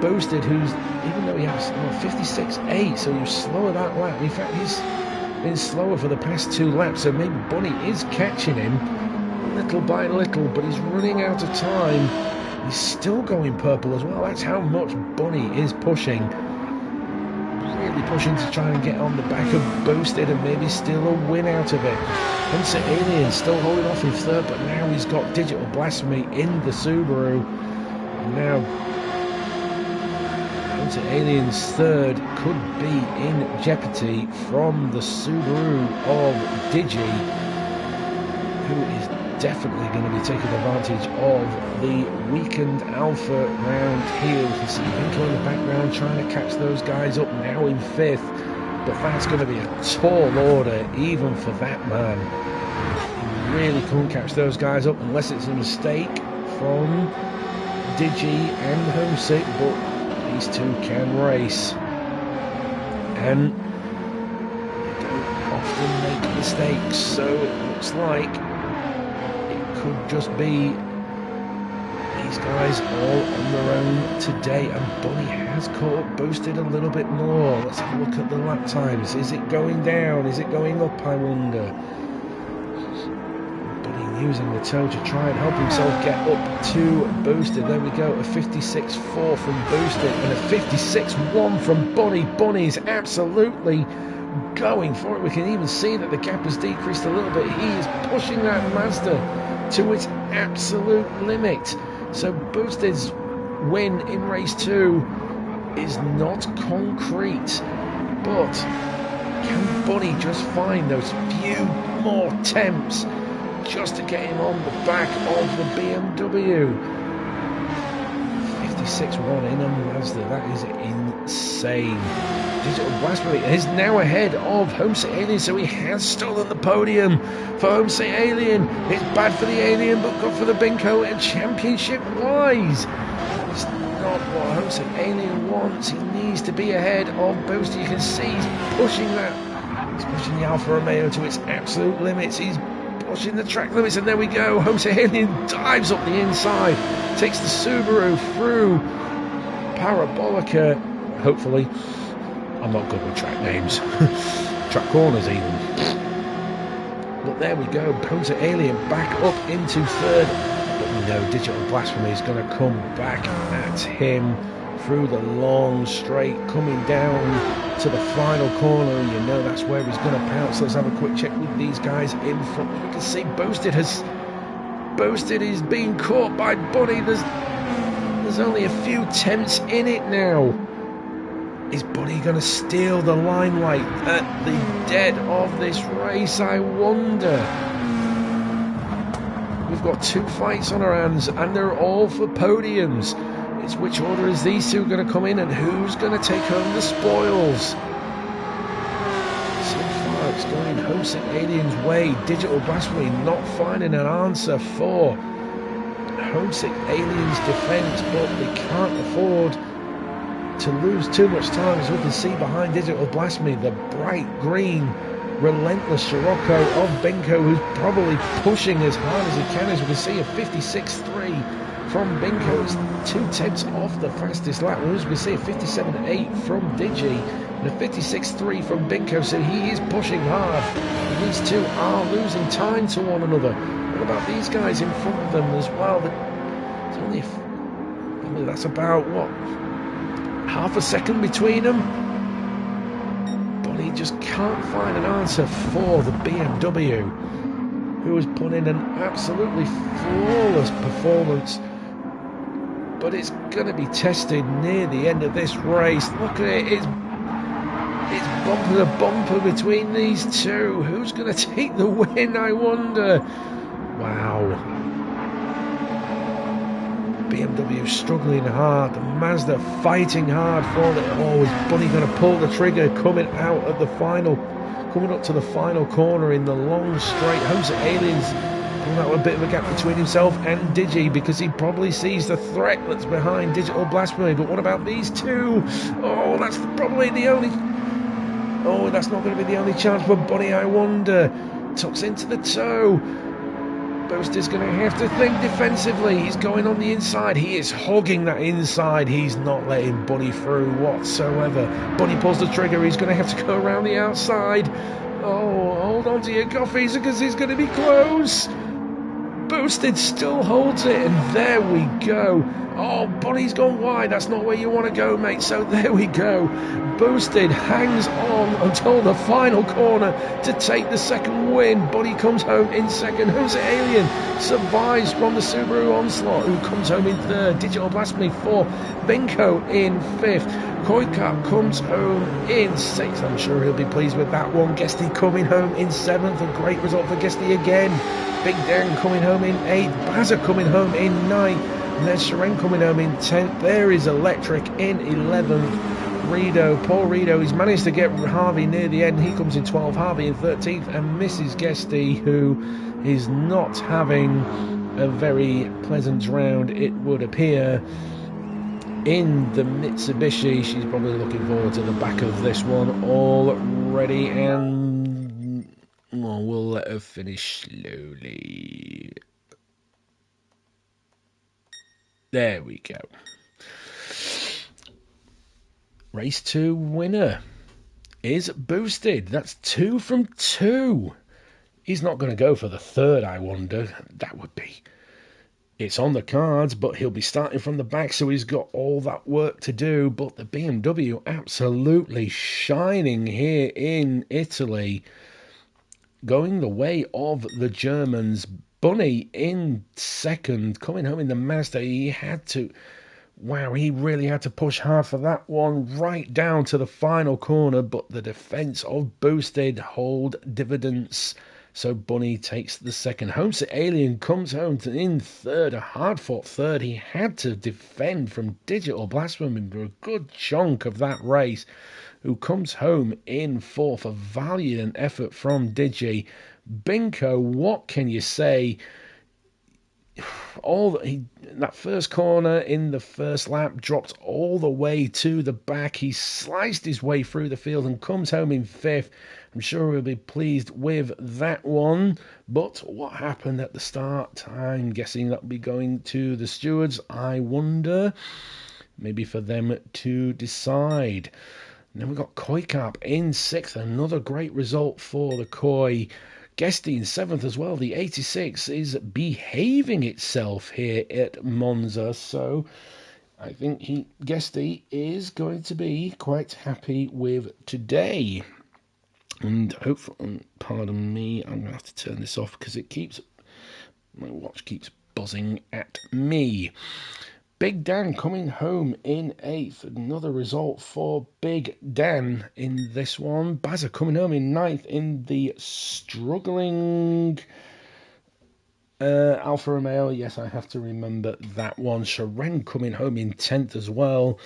Boasted, who's, even though he has 56.8, so you're slower that lap. In fact, he's been slower for the past 2 laps, so maybe Bunny is catching him little by little, but he's running out of time. He's still going purple as well. That's how much Bunny is pushing. Really pushing to try and get on the back of Boasted and maybe steal a win out of it. Hunter Alien still holding off in 3rd, but now he's got Digital Blasphemy in the Subaru. Now Hunter Alien's 3rd could be in jeopardy from the Subaru of Digi, who is definitely going to be taking advantage of the weakened Alpha round here. We can see Binko in the background trying to catch those guys up, now in 5th, but that's going to be a tall order even for that man. He really couldn't catch those guys up unless it's a mistake from Digi and Homesick, but these two can race, and they don't often make mistakes, so it looks like could just be these guys all on their own today. And Bunny has caught up, Boasted a little bit more. Let's have a look at the lap times. Is it going down? Is it going up, I wonder? Bunny using the toe to try and help himself get up to Boasted. There we go, a 56.4 from Boasted and a 56.1 from Bunny. Bunny's absolutely going for it. We can even see that the gap has decreased a little bit. He is pushing that Mazda to its absolute limit. So Boasted's win in race 2 is not concrete, but can Bunny just find those few more attempts just to get him on the back of the BMW? 56.1 in a Mazda, that is insane. Digital Blasphemy is now ahead of Homesick Alien, so he has stolen the podium for Homesick Alien. It's bad for the Alien, but good for the Binko, and championship-wise, it's not what Homesick Alien wants. He needs to be ahead of Boasted. You can see he's pushing that. He's pushing the Alfa Romeo to its absolute limits. He's pushing the track limits, and there we go. Homesick Alien dives up the inside, takes the Subaru through Parabolica, hopefully. I'm not good with track names. Track corners even. But there we go. Homesick Alien back up into 3rd. But we know Digital Blasphemy is going to come back at him through the long straight, coming down to the final corner. You know that's where he's going to pounce. Let's have a quick check with these guys in front. We can see Boasted is being caught by Bunny. There's only a few tenths in it now. Is Buddy going to steal the limelight at the dead of this race? I wonder. We've got 2 fights on our hands, and they're all for podiums. It's which order is these two going to come in, and who's going to take home the spoils? So far, it's going Homesick Alien's way. Digital Blasphemy not finding an answer for Homesick Alien's defence, but they can't afford to lose too much time, as we can see behind Digital Blasphemy, the bright green, relentless Scirocco of Binko, who's probably pushing as hard as he can. As we can see, a 56.3 from Binko. It's 2/10 off the fastest lap. As we can see, a 57.8 from Digi and a 56.3 from Binko. So he is pushing hard. And these two are losing time to one another. What about these guys in front of them as well? It's only that's about what, half a second between them, but he just can't find an answer for the BMW, who has put in an absolutely flawless performance. But it's going to be tested near the end of this race. Look at it, it's bumper to bumper between these two. Who's going to take the win, I wonder? Wow. BMW struggling hard, the Mazda fighting hard for it. Oh, is Bunny going to pull the trigger coming out at the final, coming up to the final corner in the long straight? Homesick Aliens pulling out a bit of a gap between himself and Digi, because he probably sees the threat that's behind Digital Blasphemy. But what about these two? Oh, that's probably the only... Oh, that's not going to be the only chance for Bunny, I wonder. Tucks into the toe. Boaster's going to have to think defensively. He's going on the inside. He is hogging that inside. He's not letting Bunny through whatsoever. Bunny pulls the trigger. He's going to have to go around the outside. Oh, hold on to your coffees, because he's going to be close. Boosted still holds it, and there we go. Oh, Bunny's gone wide. That's not where you want to go, mate. So there we go. Boosted hangs on until the final corner to take the second win. Bunny comes home in second. Who's the Alien? Survives from the Subaru Onslaught, who comes home in third. Digital Blasphemy 4. Binko in fifth. Koikap comes home in sixth. I'm sure he'll be pleased with that one. Guesty coming home in seventh. A great result for Guesty again. Big Dan coming home in 8th, Bazza coming home in 9th, and then Sharon coming home in 10th. There is Electric in 11th. Paul Rido, he's managed to get Harvey near the end. He comes in 12th, Harvey in 13th, and Mrs. Guesty, who is not having a very pleasant round, it would appear, in the Mitsubishi. She's probably looking forward to the back of this one already, and well, we'll let her finish slowly. There we go. Race 2 winner is Boosted. That's 2 from 2. He's not going to go for the third, I wonder. That would be... It's on the cards, but he'll be starting from the back, so he's got all that work to do. But the BMW absolutely shining here in Italy, going the way of the Germans. Bunny in second, coming home in the Mazda. He had to... Wow, he really had to push hard for that one, right down to the final corner, but the defence of Boosted hold dividends. So Bunny takes the second. Homesick Alien comes home in third, a hard-fought third. He had to defend from Digital Blasphemy for a good chunk of that race, who comes home in fourth. A valiant effort from Digi. Binko, what can you say? That first corner in the first lap dropped all the way to the back. He sliced his way through the field and comes home in fifth. I'm sure we'll be pleased with that one. But what happened at the start? I'm guessing that'll be going to the stewards, I wonder. Maybe for them to decide. And then we've got Koikap in sixth. Another great result for the Koi. Guesty in seventh as well. The 86 is behaving itself here at Monza. So I think Guesty is going to be quite happy with today. And hopefully, pardon me, I'm going to have to turn this off because my watch keeps buzzing at me. Big Dan coming home in 8th. Another result for Big Dan in this one. Bazza coming home in 9th in the struggling Alfa Romeo. Yes, I have to remember that one. Sharon coming home in 10th as well.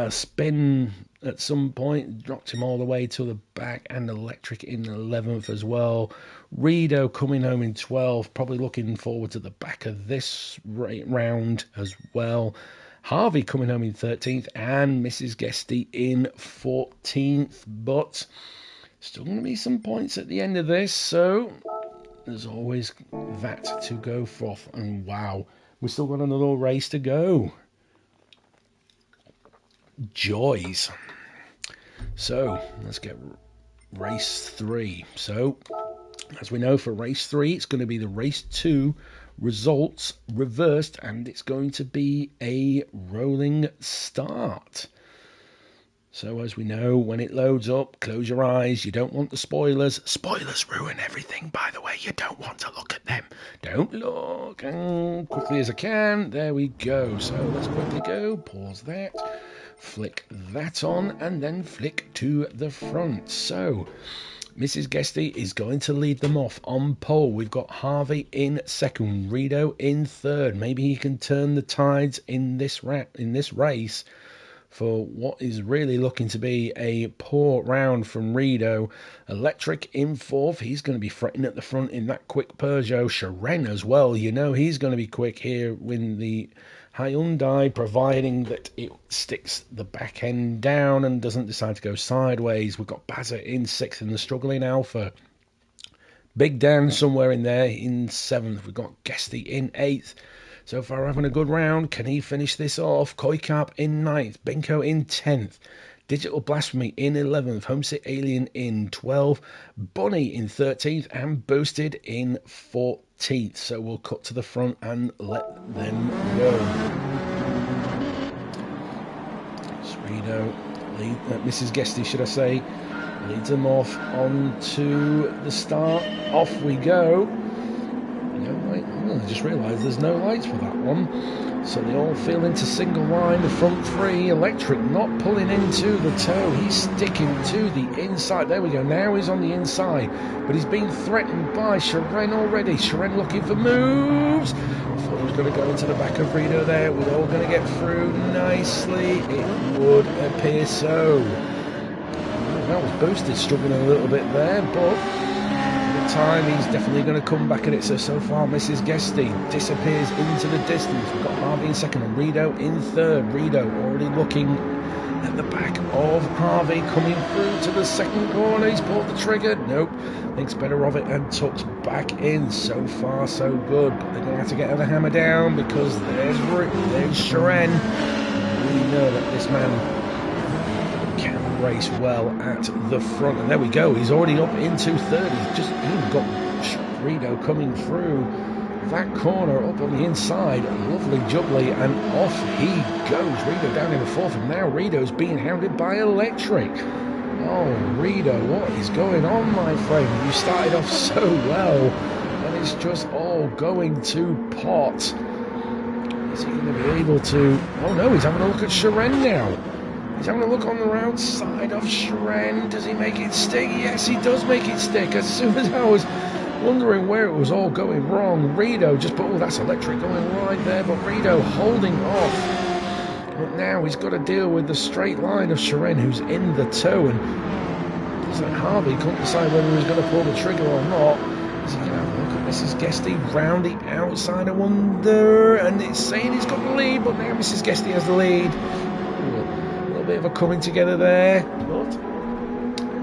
Spin at some point dropped him all the way to the back, and Electric in 11th as well. Rido coming home in 12th, probably looking forward to the back of this round as well. Harvey coming home in 13th, and Mrs. Guesty in 14th, but still going to be some points at the end of this, so there's always that to go for. And wow, we've still got another race to go. Joys. So let's get race 3. So as we know, for race 3 it's going to be the race 2 results reversed, and it's going to be a rolling start. So as we know, when it loads up, close your eyes. You don't want the spoilers. Spoilers ruin everything, by the way. You don't want to look at them. Don't look. And quickly as I can. There we go. So let's quickly go. Pause that. Flick that on, and then flick to the front. So Mrs. Guesty is going to lead them off on pole. We've got Harvey in second, Rido in third. Maybe he can turn the tides in this race for what is really looking to be a poor round from Rido. Electric in fourth. He's going to be fretting at the front in that quick Peugeot. Sharon as well. You know he's going to be quick here with the Hyundai, providing that it sticks the back end down and doesn't decide to go sideways. We've got Bazza in sixth in the struggling Alpha. Big Dan somewhere in there in seventh. We've got Guesty in eighth. So far having a good round. Can he finish this off? Koikap in ninth. Benko in 10th. Digital Blasphemy in 11th. Homesick Alien in 12th. Bonnie in 13th. And Boosted in 14th. So we'll cut to the front and let them go. Srido, Mrs. Guesty, should I say, leads them off onto the start. Off we go. I just realised there's no lights for that one. So they all feel into single line, the front three. Electric not pulling into the toe. He's sticking to the inside. There we go. Now he's on the inside. But he's being threatened by Sharon already. Sharon looking for moves. I thought he was going to go into the back of Rido there. We're all going to get through nicely. It would appear so. That was Boosted struggling a little bit there, but time he's definitely going to come back at it. So far Mrs. Guesty disappears into the distance. We've got Harvey in second and Rido in third. Rido already looking at the back of Harvey, coming through to the second corner. He's pulled the trigger. Nope, thinks better of it and tucks back in. So far so good, but they're going to have to get the hammer down because there's Sharon. We know that this man can race well at the front, and there we go. He's already up into third. He's just even got Rido coming through that corner up on the inside. Lovely jubbly, and off he goes. Rido down in the fourth, and now Rido's being hounded by Electric. Oh, Rido, what is going on, my friend? You started off so well, and it's just all going to pot. Is he going to be able to? Oh no, he's having a look at Sharon now. He's having a look on the outside of Sharon. Does he make it stick? Yes, he does make it stick. As soon as I was wondering where it was all going wrong, Rido just put, oh, that's Electric going right there, but Rido holding off. But now he's got to deal with the straight line of Sharon, who's in the toe, and it's like Harvey couldn't decide whether he was going to pull the trigger or not. Is he going to have a look at Mrs. Guesty round the outside? I wonder. And it's saying he's got the lead, but now Mrs. Guesty has the lead. Bit of a coming together there, but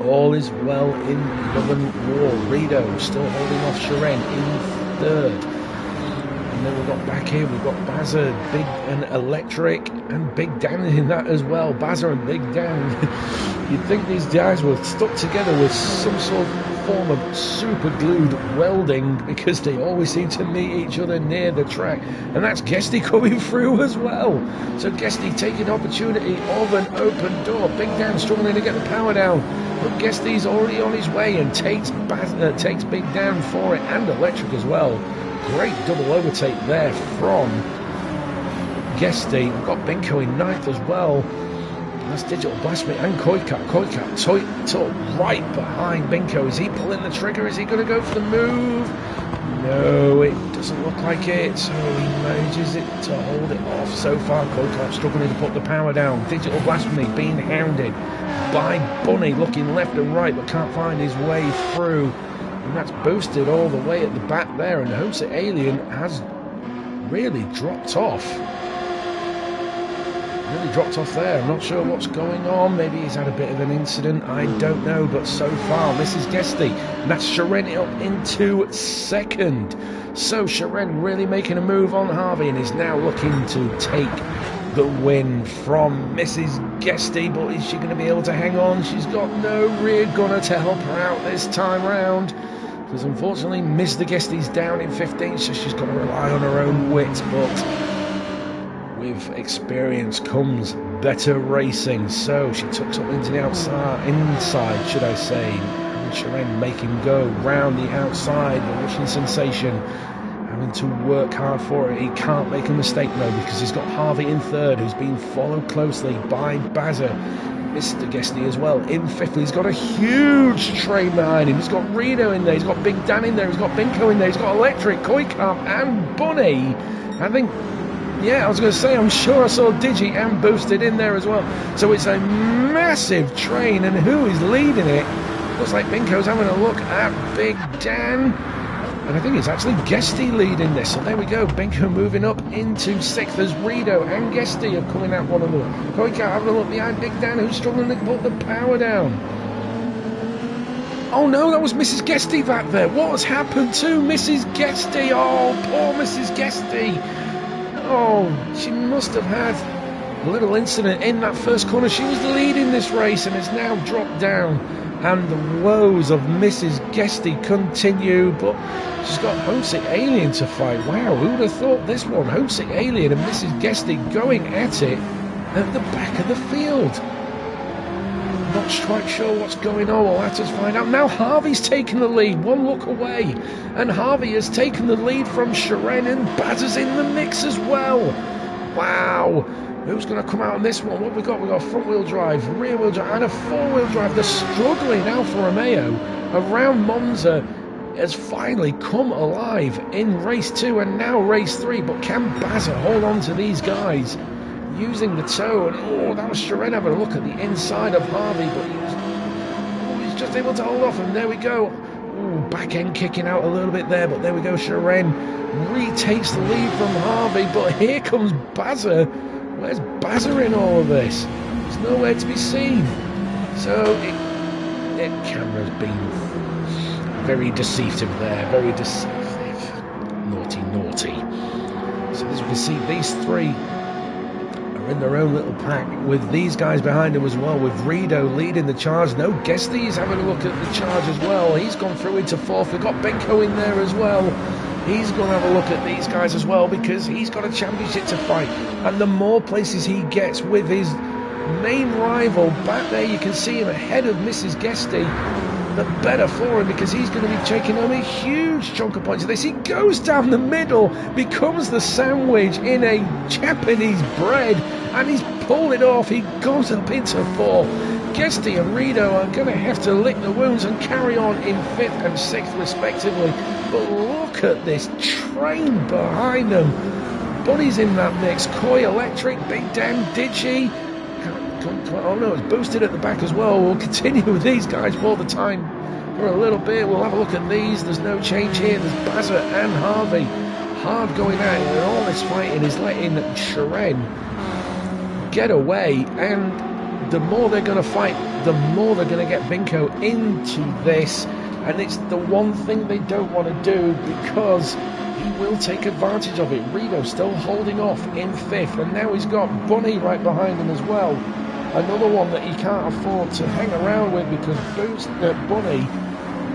all is well in love and war. Rido still holding off Sharon in third, and then we've got back here, we've got Bazza, Big and Electric, and Big Dan in that as well. Bazza and Big Dan. You'd think these guys were stuck together with some sort of form of super glued welding, because they always seem to meet each other near the track. And that's Guesty coming through as well. So Guesty taking opportunity of an open door. Big Dan struggling to get the power down, but Guesty's already on his way and takes Big Dan for it, and Electric as well. Great double overtake there from Guesty. We've got Binko in 9th as well. That's Digital Blast Me and Koikat. Koikat right behind Binko. Is he pulling the trigger? Is he going to go for the move? No, it doesn't look like it. So he manages it to hold it off. So far, Koikat struggling to put the power down. Digital Blast Me being hounded by Bunny, looking left and right, but can't find his way through. And that's boosted all the way at the back there. And Homesick Alien has really dropped off. There. I'm not sure what's going on. Maybe he's had a bit of an incident. I don't know. But so far, Mrs. Guesty. And that's Sharen up into 2nd. So Sharen really making a move on Harvey and is now looking to take the win from Mrs. Guesty. But is she going to be able to hang on? She's got no rear gunner to help her out this time round. Because unfortunately, Mr. Guesty's down in 15th. So she's got to rely on her own wits. But with experience comes better racing. So she took something to the inside, should I say. And Sharen making go round the outside. The Russian sensation having to work hard for it. He can't make a mistake though, because he's got Harvey in 3rd, who's being followed closely by Bazza. Mr. Guesty as well in 5th. He's got a huge train behind him. He's got Reno in there. He's got Big Dan in there. He's got Binko in there. He's got Electric, Koikat and Bunny. I think, yeah, I was going to say, I'm sure I saw Digi and Boosted in there as well. So it's a massive train, and who is leading it? Looks like Binko's having a look at Big Dan. And I think it's actually Guesty leading this. So there we go, Binko moving up into 6th as Rito and Guesty are coming at one another. Koikat having a look behind Big Dan, who's struggling to put the power down. Oh no, that was Mrs. Guesty back there. What has happened to Mrs. Guesty? Oh, poor Mrs. Guesty. Oh, she must have had a little incident in that first corner. She was leading this race and has now dropped down. And the woes of Mrs. Guesty continue, but she's got Homesick Alien to fight. Wow, who would have thought this one? Homesick Alien and Mrs. Guesty going at it at the back of the field. Not quite sure what's going on. We'll have to find out. Now Harvey's taken the lead, one look away. And Harvey has taken the lead from Sharen, and Bazza's in the mix as well. Wow. Who's going to come out on this one? What have we got? We've got front-wheel drive, rear-wheel drive, and a four-wheel drive. They're struggling. Alfa Romeo around Monza has finally come alive in race 2 and now race 3. But can Bazza hold on to these guys? Using the toe, and oh, that was Sharen having a look at the inside of Harvey, but he's just able to hold off, and there we go. Ooh, back end kicking out a little bit there, but there we go. Sharen retakes the lead from Harvey, but here comes Bazza. Where's Bazza in all of this? There's nowhere to be seen. So the camera's been very deceptive there, very deceptive. Naughty. So as we can see, these 3 in their own little pack with these guys behind him as well, with Rito leading the charge. No, Guesty's having a look at the charge as well. He's gone through into 4th. We've got Binko in there as well. He's going to have a look at these guys as well, because he's got a championship to fight. And the more places he gets with his main rival back there, you can see him ahead of Mrs. Guesty, the better for him, because he's going to be taking home a huge chunk of points of this. He goes down the middle, becomes the sandwich in a Japanese bread, and he's pulled it off. He goes up into 4. Guesty and Rito are going to have to lick the wounds and carry on in 5th and 6th respectively. But look at this train behind them. Bunny's in that mix. Koi, Electric, Big Dan, Digi. Oh no, it's boosted at the back as well. We'll continue with these guys for the time for a little bit. We'll have a look at these. There's no change here. There's Bazza and Harvey hard going at it, and all this fighting is letting Sharen get away. And the more they're going to fight, the more they're going to get Binko into this. And it's the one thing they don't want to do, because he will take advantage of it. Rito still holding off in 5th, and now he's got Bunny right behind him as well. Another one that he can't afford to hang around with, because Bunny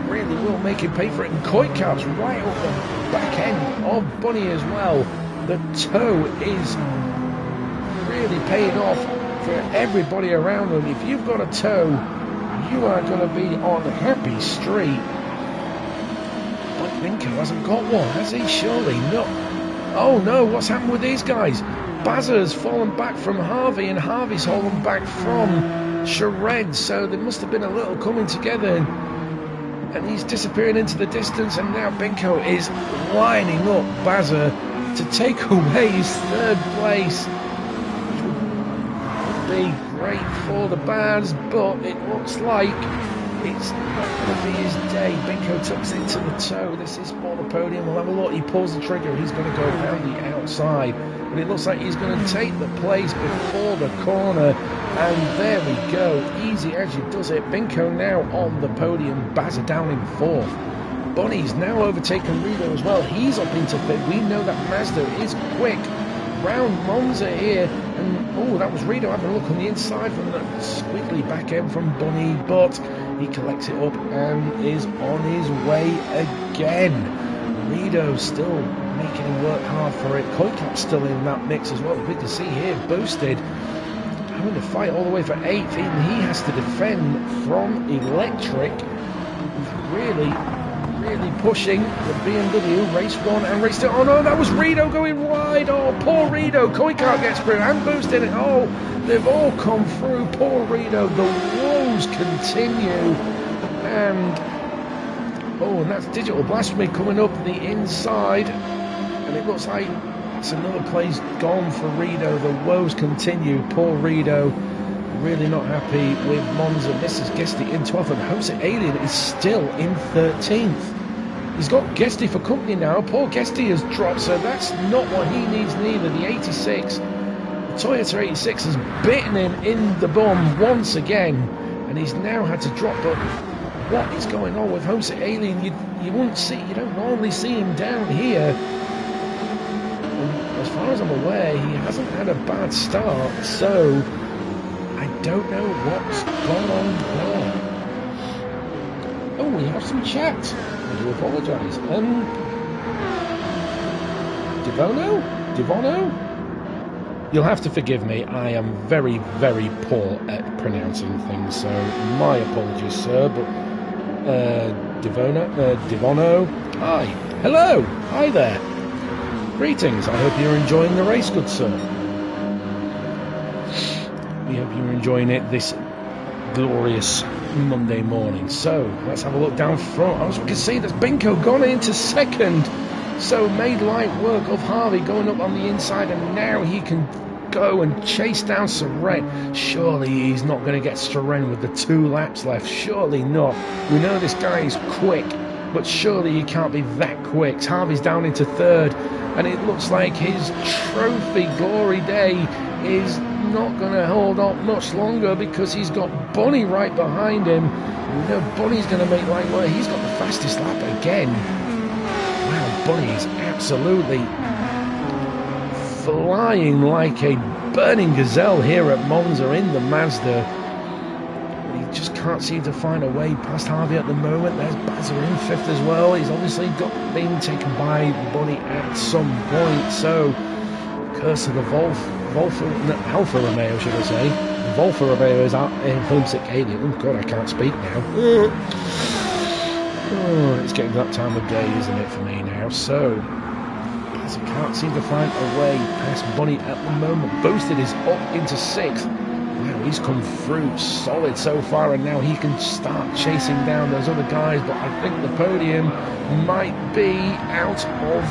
really will make him pay for it. And Koikat's right up the back end of Bunny as well. The toe is really paying off for everybody around him. If you've got a toe, you are going to be on Happy Street. But Binko hasn't got one, has he? Surely not. Oh no, what's happened with these guys? Bazza's fallen back from Harvey, and Harvey's fallen back from Shared, so there must have been a little coming together, and he's disappearing into the distance, and now Binko is lining up Bazza to take away his third place, which would be great for the Baz, but it looks like it's not going to be his day. Binko tucks into the toe. This is for the podium. We'll have a look. He pulls the trigger. He's going to go around the outside, but it looks like he's going to take the place before the corner, and there we go. Easy as you does it. Binko now on the podium. Bazza down in fourth. Bonnie's now overtaken Rito as well. He's up into fifth. We know that Mazda is quick. Round Monza here, and oh, that was Rito having a look on the inside from the squiggly back end from Bunny, but he collects it up and is on his way again. Rito still making him work hard for it. Koikap's still in that mix as well. We can see here, boosted, having to fight all the way for 8th. Even he has to defend from Electric. Really pushing the BMW, race 1 and race 2. Oh no, that was Rito going wide. Oh, poor Rito. Koikap gets through and boosted it. Oh, they've all come through. Poor Rito. The woes continue. And that's Digital Blasphemy coming up the inside. And it looks like it's another place gone for Rito. The woes continue. Poor Rito. Really not happy with Monza. Mrs. Guesty in 12th, and Jose Alien is still in 13th. He's got Guesty for company now. Poor Guesty has dropped, so that's not what he needs neither. The 86, the Toyota 86 has bitten him in the bum once again, and he's now had to drop. But what is going on with Jose Alien? You don't normally see him down here. And as far as I'm aware, he hasn't had a bad start, so I don't know what's gone on there. Oh, we have some chat. I do apologise. Devono? You'll have to forgive me. I am very, very poor at pronouncing things, so my apologies, sir. But Devono. Hi. Hello. Hi there. Greetings. I hope you're enjoying the race, good sir. We hope you're enjoying it this glorious Monday morning. So let's have a look down front. As we can see, there's Binko gone into second, so made light work of Harvey going up on the inside, and now he can go and chase down Seren. Surely he's not going to get Seren with the 2 laps left. Surely not. We know this guy is quick, but surely he can't be that quick. Harvey's down into third, and it looks like his trophy glory day is not going to hold up much longer, because he's got Bunny right behind him. We know Bunny's going to make light work. He's got the fastest lap again. Wow, Bunny is absolutely flying like a burning gazelle here at Monza in the Mazda. He just can't seem to find a way past Harvey at the moment. There's Bazza in 5th as well. He's obviously been taken by Bunny at some point. So, curse of the Alfa Romeo, should I say. Alfa Romeo is out in homesick alien. Oh god, I can't speak now. Oh, it's getting that time of day, isn't it, for me now? So, as I can't seem to find a way past Bunny at the moment. Boosted is up into 6th. Wow, he's come through solid so far, and now he can start chasing down those other guys, but I think the podium might be out of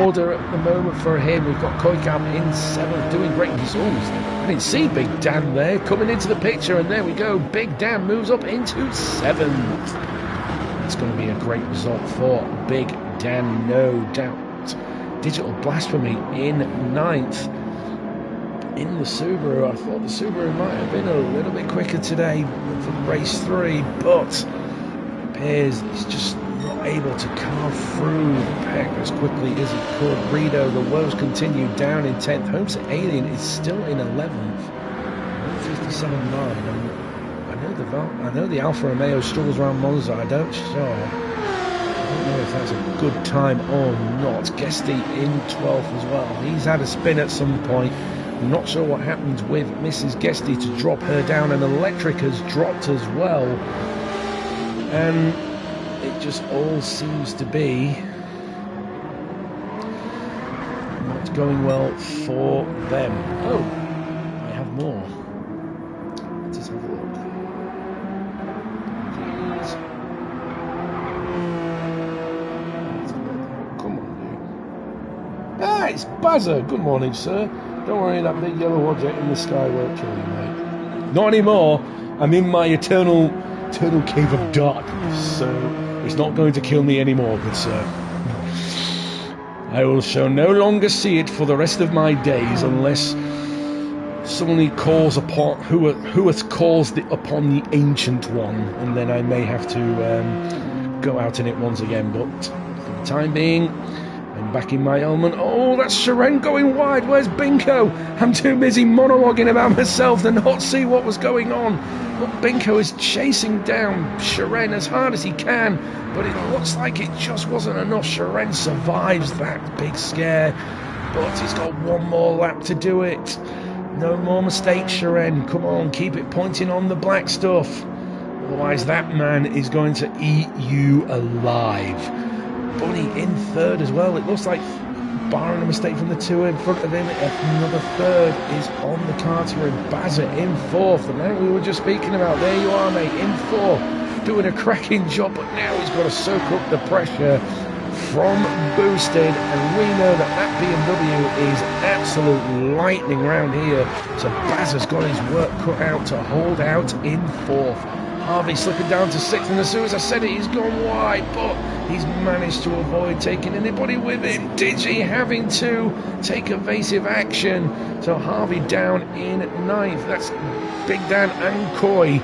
order at the moment for him. We've got Koikap in 7th, doing great. I didn't see Big Dan there coming into the picture, and there we go. Big Dan moves up into 7th. It's going to be a great result for Big Dan, no doubt. Digital Blasphemy in 9th. In the Subaru, I thought the Subaru might have been a little bit quicker today for race 3, but it appears it's just not able to carve through the pack as quickly as it could. Rito, the woes continue down in 10th. Homesick Alien is still in 11th. 57.9. I know the Alfa Romeo struggles around Monza. I don't know if that's a good time or not. Guesty in 12th as well. He's had a spin at some point. I'm not sure what happens with Mrs. Guesty to drop her down, and Electric has dropped as well. And it just all seems to be not going well for them. Oh, I have more. Let's just have a look. Come on, you. Ah, it's Bazza. Good morning, sir. Don't worry, that big yellow object in the sky won't kill you, mate. Not anymore. I'm in my eternal cave of darkness, so it's not going to kill me anymore, good sir. I shall no longer see it for the rest of my days unless someone calls upon who hath calls upon the Ancient One, and then I may have to go out in it once again. But for the time being, I'm back in my element. Oh, that's Sharen going wide. Where's Binko? I'm too busy monologuing about myself to not see what was going on. But Binko is chasing down Sharen as hard as he can, but it looks like it just wasn't enough. Sharen survives that big scare, but he's got one more lap to do it. No more mistakes, Sharen. Come on, keep it pointing on the black stuff. Otherwise, that man is going to eat you alive. Bunny in third as well. It looks like, barring a mistake from the two in front of him, another third is on the cards here. Bazza in fourth. The man we were just speaking about. There you are, mate, in fourth. Doing a cracking job, but now he's got to soak up the pressure from Boosted, and we know that BMW is absolute lightning round here. So Bazza's got his work cut out to hold out in fourth. Harvey slipping down to sixth, and as soon as I said it, he's gone wide, but he's managed to avoid taking anybody with him. Digi having to take evasive action. So Harvey down in ninth. That's Big Dan and Coy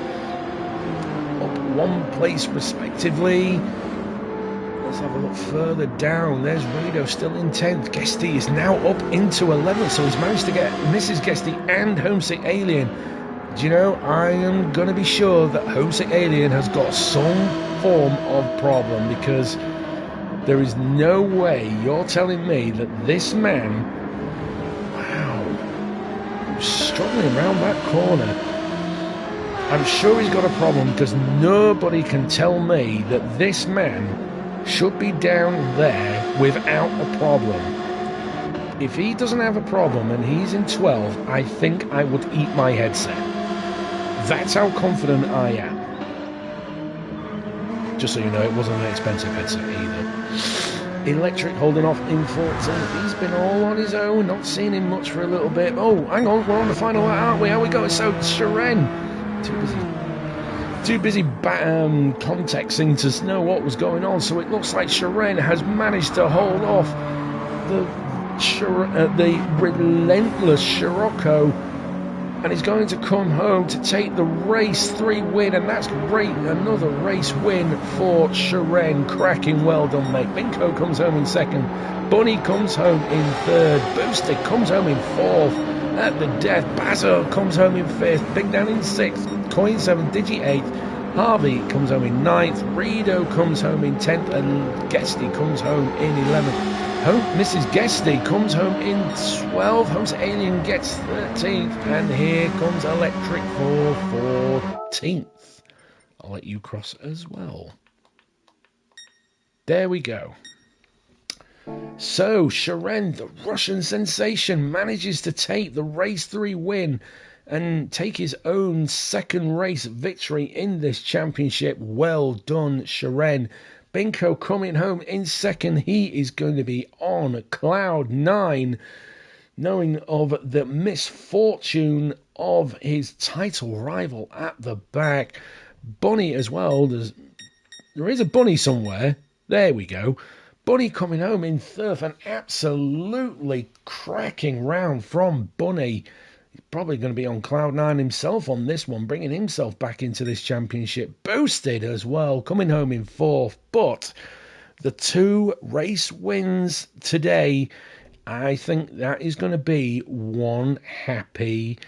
up one place respectively. Let's have a look further down. There's Rado still in 10th. Guesty is now up into 11th, so he's managed to get Mrs. Guesty and Homesick Alien. Do you know, I am going to be sure that Homesick Alien has got some form of problem, because there is no way you're telling me that this man, wow, struggling around that corner. I'm sure he's got a problem, because nobody can tell me that this man should be down there without a problem. If he doesn't have a problem and he's in 12th, I think I would eat my headset. That's how confident I am. Just so you know, it wasn't an expensive headset either. Electric holding off in 14th. He's been all on his own, not seeing him much for a little bit. Oh, hang on, we're on the final lap, aren't we? How we going? So Sharen, too busy contexting to know what was going on. So it looks like Sharen has managed to hold off the relentless Scirocco, and he's going to come home to take the race 3 win, and that's great. Another race win for Sharen. Cracking, well done, mate. Binko comes home in second. Bunny comes home in third. Booster comes home in fourth. At the death, Bazza comes home in fifth. Big Dan in sixth. Coin 7th. Digi 8th. Harvey comes home in 9th. Rido comes home in 10th. And Guesty comes home in 11th. Mrs. Guesty comes home in 12th. Home's Alien gets 13th. And here comes Electric for 14th. I'll let you cross as well. There we go. So, Sharen, the Russian sensation, manages to take the race 3 win and take his own second race victory in this championship. Well done, Sharen. Binko coming home in second. He is going to be on cloud 9, knowing of the misfortune of his title rival at the back. Bunny as well. There is a Bunny somewhere. There we go. Bunny coming home in third. An absolutely cracking round from Bunny. He's probably going to be on cloud 9 himself on this one, bringing himself back into this championship. Boosted as well, coming home in fourth. But the 2 race wins today, I think that is going to be one happy...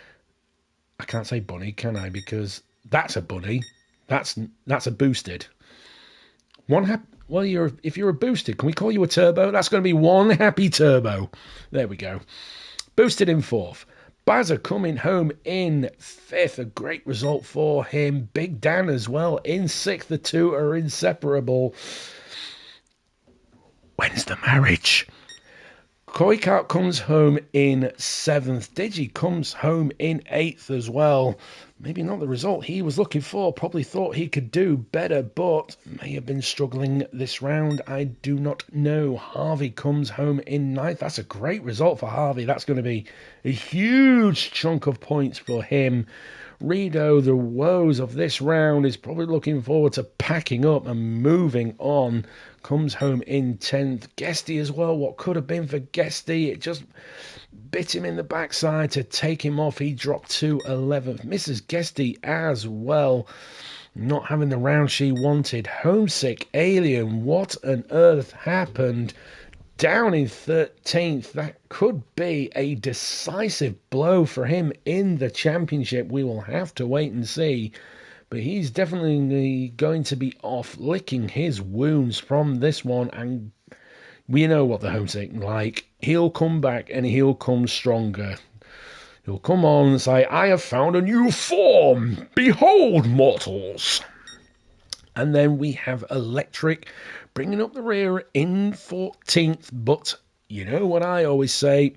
I can't say Bunny, can I? Because that's a Bunny. That's a Boosted. One happy... Well, if you're a Boosted, can we call you a Turbo? That's going to be one happy Turbo. There we go. Boosted in fourth. Bazza coming home in fifth. A great result for him. Big Dan as well in sixth. The two are inseparable. When's the marriage? Koikart comes home in 7th. Digi comes home in 8th as well. Maybe not the result he was looking for. Probably thought he could do better, but may have been struggling this round. I do not know. Harvey comes home in 9th. That's a great result for Harvey. That's going to be a huge chunk of points for him. Rido, the woes of this round, is probably looking forward to packing up and moving on. Comes home in 10th. Guesty as well. What could have been for Guesty? It just bit him in the backside to take him off. He dropped to 11th. Mrs. Guesty as well. Not having the round she wanted. Homesick Alien. What on earth happened? Down in 13th. That could be a decisive blow for him in the championship. We will have to wait and see. But he's definitely going to be off licking his wounds from this one. And we know what the homesick like. He'll come back and he'll come stronger. He'll come on and say, I have found a new form. Behold, mortals. And then we have Electric bringing up the rear in 14th. But you know what I always say,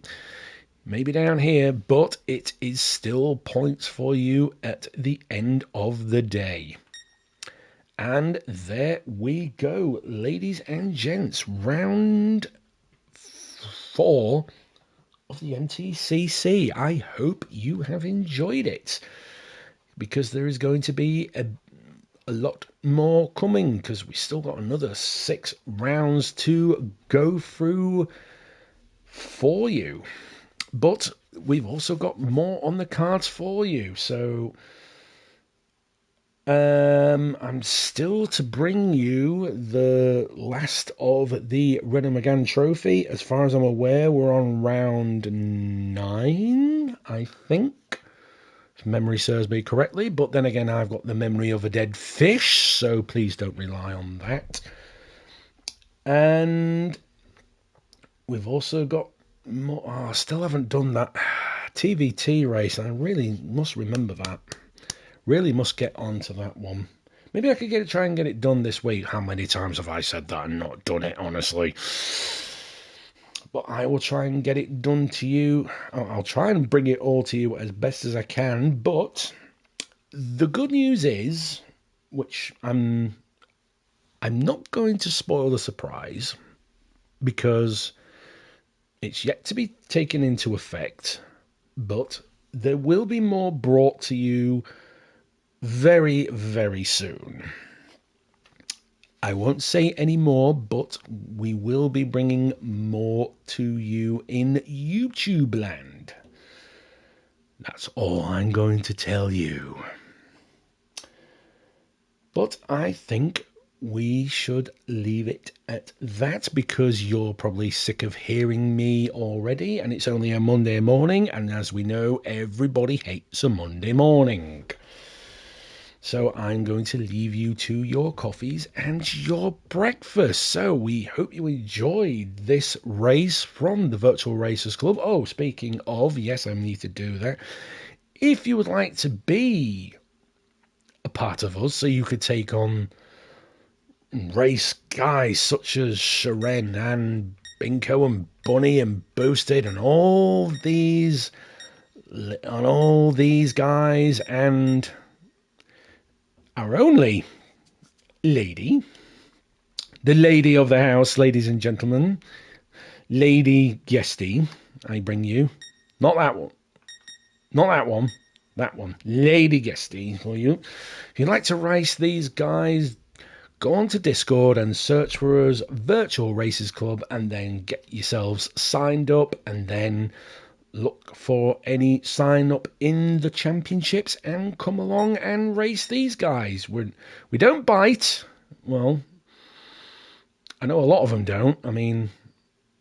maybe down here, but it is still points for you at the end of the day. And there we go, ladies and gents. Round 4 of the MTCC. I hope you have enjoyed it, because there is going to be a lot more coming, because we still got another 6 rounds to go through for you. But we've also got more on the cards for you. So I'm still to bring you the last of the Renault Megane Trophy. As far as I'm aware, we're on round 9, I think, if memory serves me correctly. But then again, I've got the memory of a dead fish, so please don't rely on that. And we've also got more. Oh, I still haven't done that TVT race. I really must remember that. Really must get on to that one. Maybe I could try and get it done this week. How many times have I said that and not done it, honestly? But I will try and get it done to you. I'll try and bring it all to you as best as I can. But the good news is, which I'm not going to spoil the surprise, because it's yet to be taken into effect, but there will be more brought to you very, very soon. I won't say any more, but we will be bringing more to you in YouTube land. That's all I'm going to tell you. But I think we should leave it at that, because you're probably sick of hearing me already, and it's only a Monday morning, and as we know, everybody hates a Monday morning. So I'm going to leave you to your coffees and your breakfast. So we hope you enjoyed this race from the Virtual Racers Club. Oh, speaking of, yes, I need to do that. If you would like to be a part of us, so you could take on race guys such as Sharen and Binko and Bunny and Boosted and all these guys, and our only lady, the lady of the house, ladies and gentlemen, Lady Guesty, I bring you, not that one, that one, Lady Guesty for you. If you'd like to race these guys, go on to Discord and search for us, Virtual Racers Club, and then get yourselves signed up, and then look for any sign up in the championships and come along and race these guys. We don't bite. Well, I know a lot of them don't. I mean,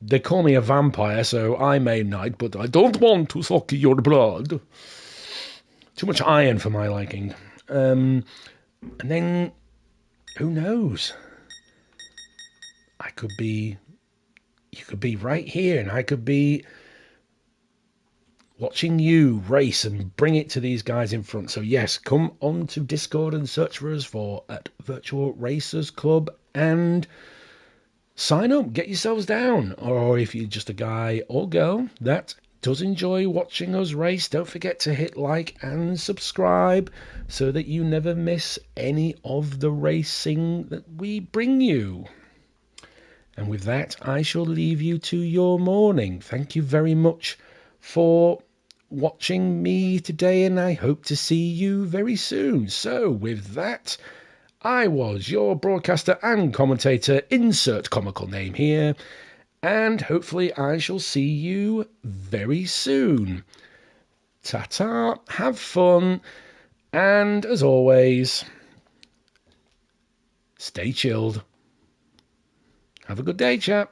they call me a vampire, so I may not, but I don't want to suck your blood. Too much iron for my liking. And then, who knows? You could be right here, and I could be watching you race and bring it to these guys in front. So yes, come on to Discord and search for us at Virtual Racers Club, and sign up, get yourselves down. Or if you're just a guy or girl that does enjoy watching us race, don't forget to hit like and subscribe so that you never miss any of the racing that we bring you. And with that, I shall leave you to your morning. Thank you very much for watching me today, and I hope to see you very soon. So with that, I was your broadcaster and commentator, insert comical name here, and hopefully I shall see you very soon. Ta-ta, have fun, and as always, stay chilled. Have a good day, chaps.